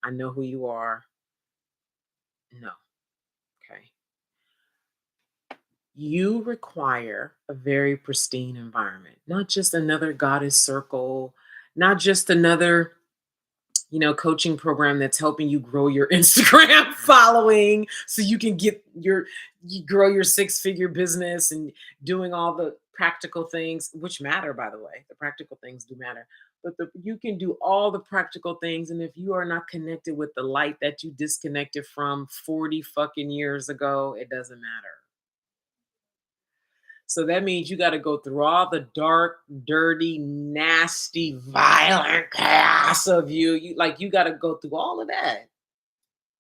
[SPEAKER 1] I know who you are. No. Okay. You require a very pristine environment, not just another goddess circle, not just another coaching program that's helping you grow your Instagram following so you can you grow your six-figure business and doing all the practical things, which matter, by the way. The practical things do matter. But you can do all the practical things. And if you are not connected with the light that you disconnected from 40 fucking years ago, it doesn't matter. So that means you got to go through all the dark, dirty, nasty, violent chaos of you. You got to go through all of that.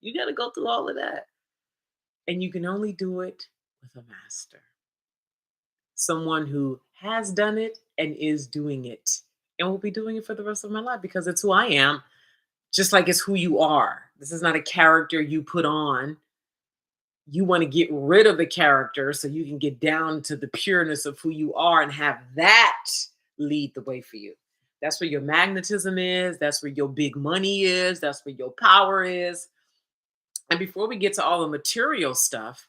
[SPEAKER 1] You got to go through all of that. And you can only do it with a master. Someone who has done it and is doing it and will be doing it for the rest of my life because it's who I am, just like it's who you are. This is not a character you put on. You want to get rid of the character so you can get down to the pureness of who you are and have that lead the way for you. That's where your magnetism is. That's where your big money is. That's where your power is. And before we get to all the material stuff,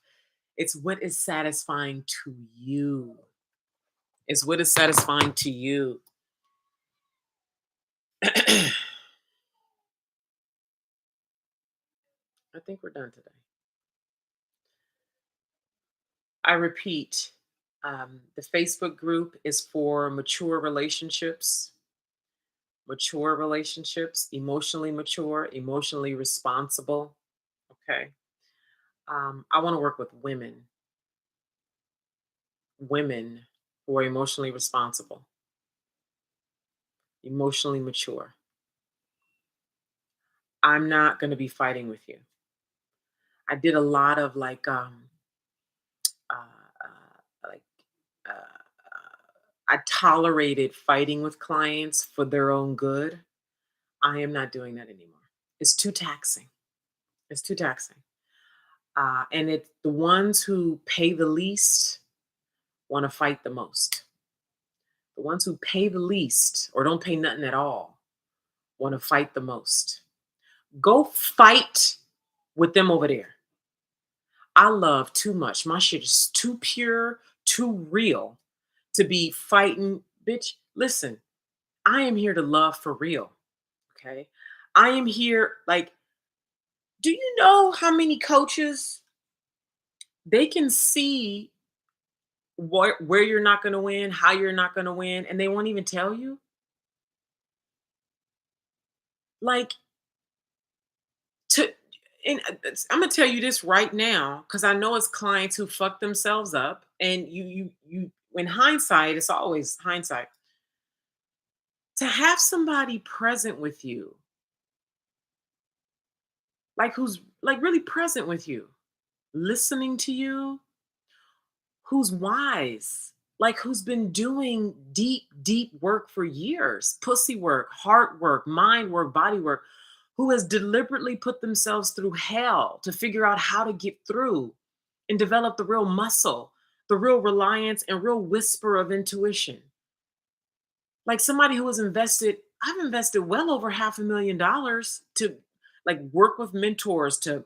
[SPEAKER 1] it's what is satisfying to you. It's what is satisfying to you. I think we're done today. I repeat, the Facebook group is for mature relationships, emotionally mature, emotionally responsible. Okay. I want to work with women who are emotionally responsible, emotionally mature. I'm not going to be fighting with you. I did a lot of uh, like, I tolerated fighting with clients for their own good. I am not doing that anymore. It's too taxing. It's too taxing. And it's the ones who pay the least want to fight the most. The ones who pay the least or don't pay nothing at all want to fight the most. Go fight with them over there. I love too much. My shit is too pure, too real to be fighting. Bitch, listen, I am here to love for real. Okay. I am here, do you know how many coaches they can see where you're not going to win, how you're not going to win, and they won't even tell you? Like, to, and I'm gonna tell you this right now because I know it's clients who fuck themselves up, and you. In hindsight, it's always hindsight. To have somebody present with you, like who's like really present with you, listening to you, who's wise, like who's been doing deep, deep work for years, pussy work, heart work, mind work, body work, who has deliberately put themselves through hell to figure out how to get through and develop the real muscle, the real reliance and real whisper of intuition. Like somebody who has I've invested well over $500,000 to work with mentors, to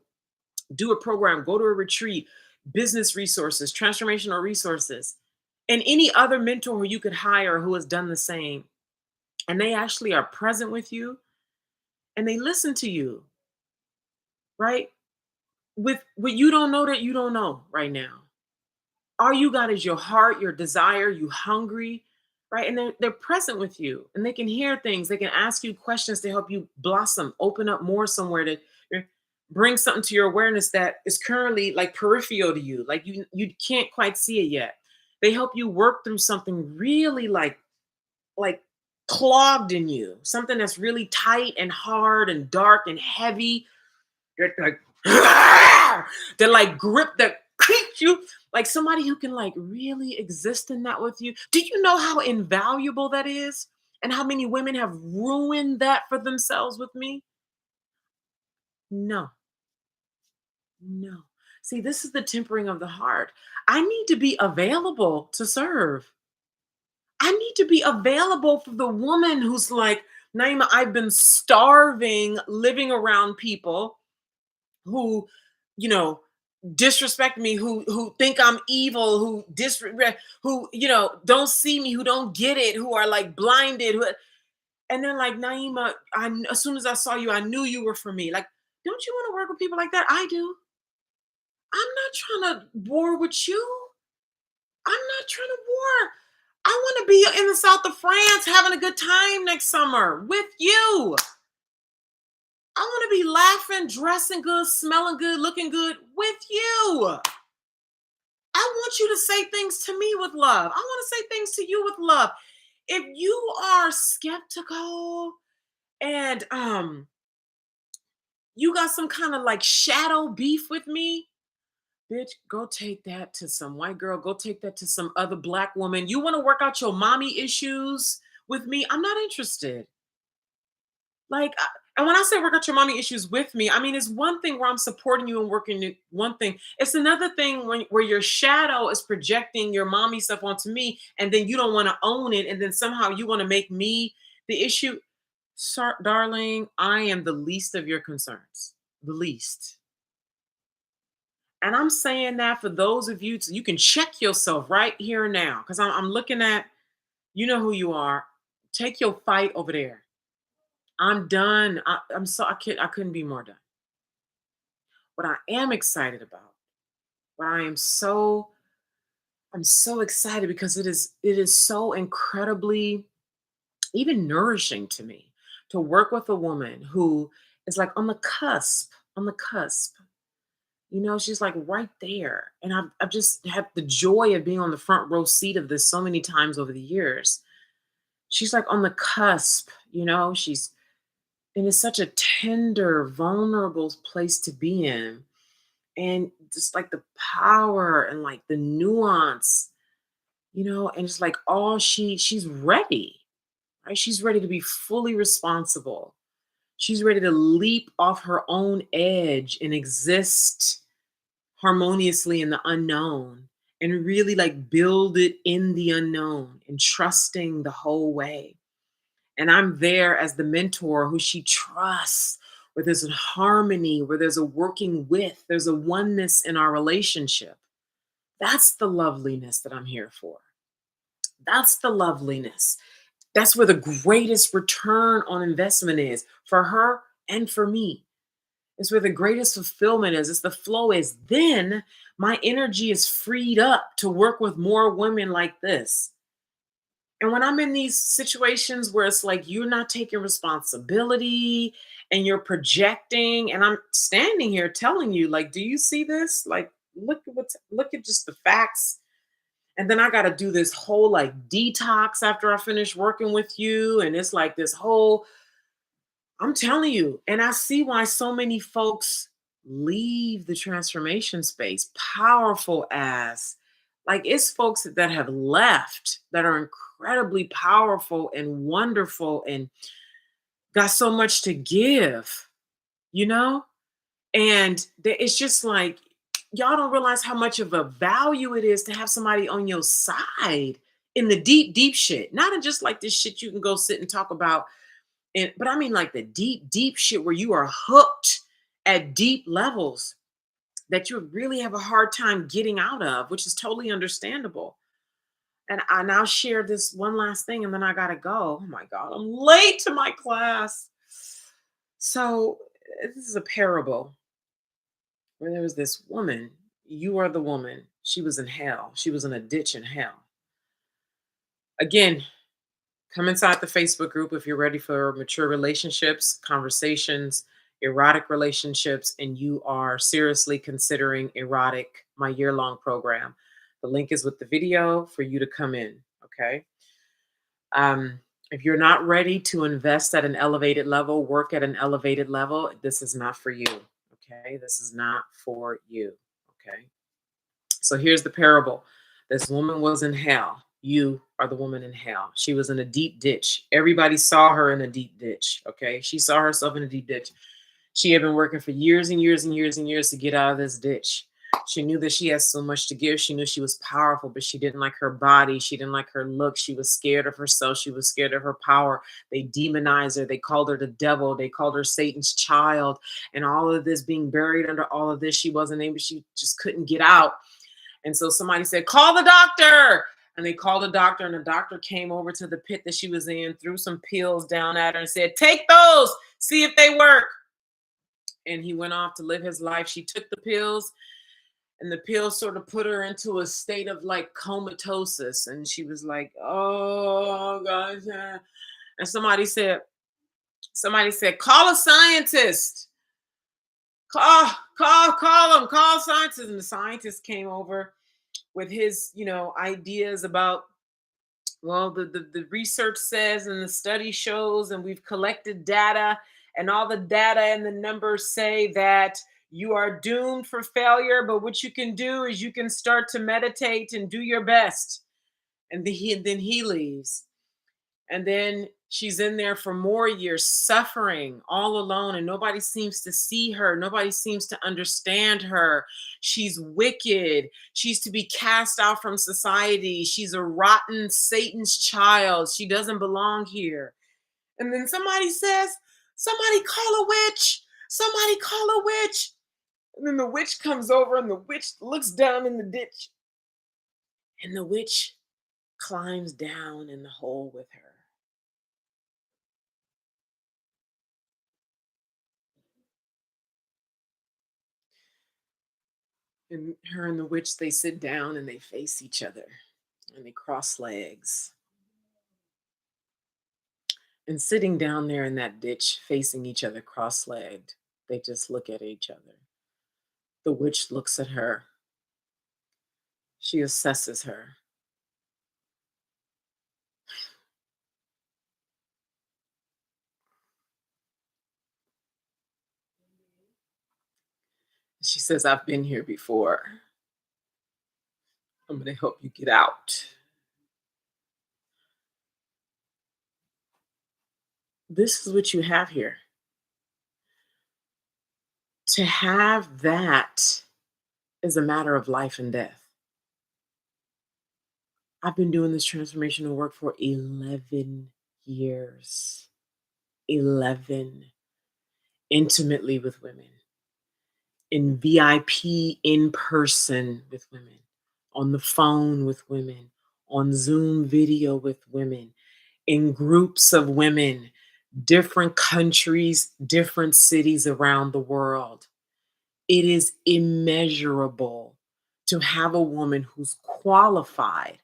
[SPEAKER 1] do a program, go to a retreat, business resources, transformational resources, and any other mentor who you could hire who has done the same. And they actually are present with you and they listen to you, right? With what you don't know that you don't know right now. All you got is your heart, your desire, you hungry, right? And they're present with you and they can hear things. They can ask you questions to help you blossom, open up more somewhere to bring something to your awareness that is currently like peripheral to you. Like you can't quite see it yet. They help you work through something really like clogged in you, something that's really tight and hard and dark and heavy. You're like they like grip that keeps you, like somebody who can like really exist in that with you. Do you know how invaluable that is? And how many women have ruined that for themselves with me? No, no. See, this is the tempering of the heart. I need to be available to serve. I need to be available for the woman who's like, Naima, I've been starving living around people who, you know, disrespect me, who think I'm evil, who disrespect, who don't see me, who don't get it, who are like blinded. And then like, Naima, as soon as I saw you, I knew you were for me. Like, don't you want to work with people like that? I do. I'm not trying to war with you. I'm not trying to war. I want to be in the south of France having a good time next summer with you. I want to be laughing, dressing good, smelling good, looking good with you. I want you to say things to me with love. I want to say things to you with love. If you are skeptical and you got some kind of like shadow beef with me, bitch, go take that to some white girl. Go take that to some other black woman. You want to work out your mommy issues with me? I'm not interested. Like, and when I say work out your mommy issues with me, I mean, it's one thing where I'm supporting you and working one thing. It's another thing where your shadow is projecting your mommy stuff onto me, and then you don't want to own it, and then somehow you want to make me the issue. Sir, darling, I am the least of your concerns. The least. And I'm saying that for those of you, so you can check yourself right here and now. Because I'm looking at, you know who you are. Take your fight over there. I'm done. I couldn't be more done. What I am excited about, what I'm so excited because it is so incredibly even nourishing to me to work with a woman who is like on the cusp, on the cusp. You know, she's like right there. And I've just had the joy of being on the front row seat of this so many times over the years. She's like on the cusp, you know, and it's such a tender, vulnerable place to be in. And just like the power and like the nuance, you know, and it's like all she's ready, right? She's ready to be fully responsible. She's ready to leap off her own edge and exist harmoniously in the unknown and really like build it in the unknown and trusting the whole way. And I'm there as the mentor who she trusts, where there's a harmony, where there's a working with, there's a oneness in our relationship. That's the loveliness that I'm here for. That's the loveliness. That's where the greatest return on investment is for her and for me. It's where the greatest fulfillment is. It's the flow is. Then my energy is freed up to work with more women like this. And when I'm in these situations where it's like you're not taking responsibility and you're projecting, and I'm standing here telling you, like, do you see this? Like, look at just the facts. And then I got to do this whole like detox after I finish working with you. And it's like this whole, I'm telling you, and I see why so many folks leave the transformation space. Powerful as, like, it's folks that have left that are incredibly powerful and wonderful and got so much to give, you know? And it's just like, y'all don't realize how much of a value it is to have somebody on your side in the deep, deep shit. Not in just like this shit you can go sit and talk about but I mean like the deep, deep shit where you are hooked at deep levels that you really have a hard time getting out of, which is totally understandable. And I now share this one last thing and then I gotta go. Oh my God, I'm late to my class. So this is a parable where there was this woman. You are the woman. She was in hell. She was in a ditch in hell. Again, come inside the Facebook group if you're ready for mature relationships, conversations, erotic relationships, and you are seriously considering erotic, my year-long program. The link is with the video for you to come in. Okay. If you're not ready to invest at an elevated level, work at an elevated level, this is not for you. Okay. This is not for you. Okay. So here's the parable. This woman was in hell. You are the woman in hell. She was in a deep ditch. Everybody saw her in a deep ditch. Okay. She saw herself in a deep ditch. She had been working for years and years and years and years to get out of this ditch. She knew that she had so much to give. She knew she was powerful, but she didn't like her body. She didn't like her look. She was scared of herself. She was scared of her power. They demonized her. They called her the devil. They called her Satan's child. And all of this being buried under all of this, she wasn't able, she just couldn't get out. And so somebody said, call the doctor. And they called a doctor, and the doctor came over to the pit that she was in, threw some pills down at her, and said, "Take those, see if they work." And he went off to live his life. She took the pills, and the pills sort of put her into a state of like comatosis. And she was like, "Oh gosh." And somebody said, "Call a scientist. Call him, call scientists." And the scientist came over with his, ideas about, well, the research says and the study shows, and we've collected data, and all the data and the numbers say that you are doomed for failure. But what you can do is you can start to meditate and do your best. And then he leaves. And then she's in there for more years, suffering all alone, and nobody seems to see her. Nobody seems to understand her. She's wicked. She's to be cast out from society. She's a rotten Satan's child. She doesn't belong here. And then somebody says, "Somebody call a witch. Somebody call a witch." And then the witch comes over, and the witch looks down in the ditch, and the witch climbs down in the hole with her. And her and the witch, they sit down and they face each other and they cross legs. And sitting down there in that ditch, facing each other cross legged, they just look at each other. The witch looks at her. She assesses her. She says, "I've been here before. I'm going to help you get out." This is what you have here. To have that is a matter of life and death. I've been doing this transformational work for 11 years. 11. Intimately with women, in VIP, in person with women, on the phone with women, on Zoom video with women, in groups of women, different countries, different cities around the world. It is immeasurable to have a woman who's qualified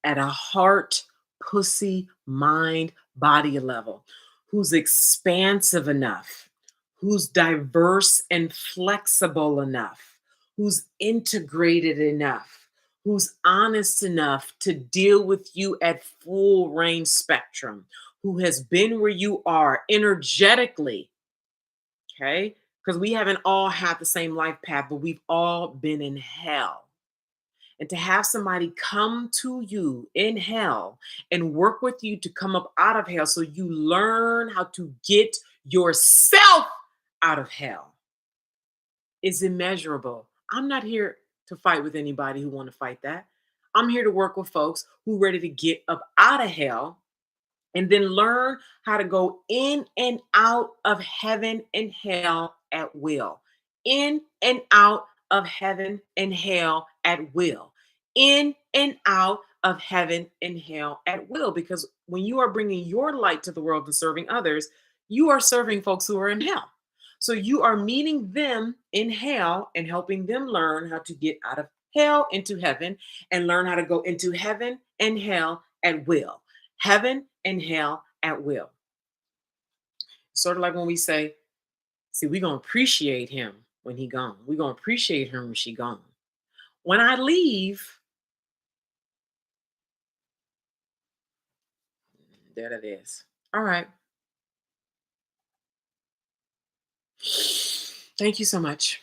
[SPEAKER 1] at a heart, pussy, mind, body level, who's expansive enough, who's diverse and flexible enough, who's integrated enough, who's honest enough to deal with you at full range spectrum, who has been where you are energetically. Okay? Because we haven't all had the same life path, but we've all been in hell. And to have somebody come to you in hell and work with you to come up out of hell so you learn how to get yourself out of hell is immeasurable. I'm not here to fight with anybody who want to fight that. I'm here to work with folks who ready to get up out of hell and then learn how to go in and out of heaven and hell at will. In and out of heaven and hell at will. In and out of heaven and hell at will. Because when you are bringing your light to the world and serving others, you are serving folks who are in hell. So you are meeting them in hell and helping them learn how to get out of hell into heaven and learn how to go into heaven and hell at will. Heaven and hell at will. Sort of like when we say, see, we're going to appreciate him when he gone. We're going to appreciate her when she gone. When I leave, there it is. All right. Thank you so much.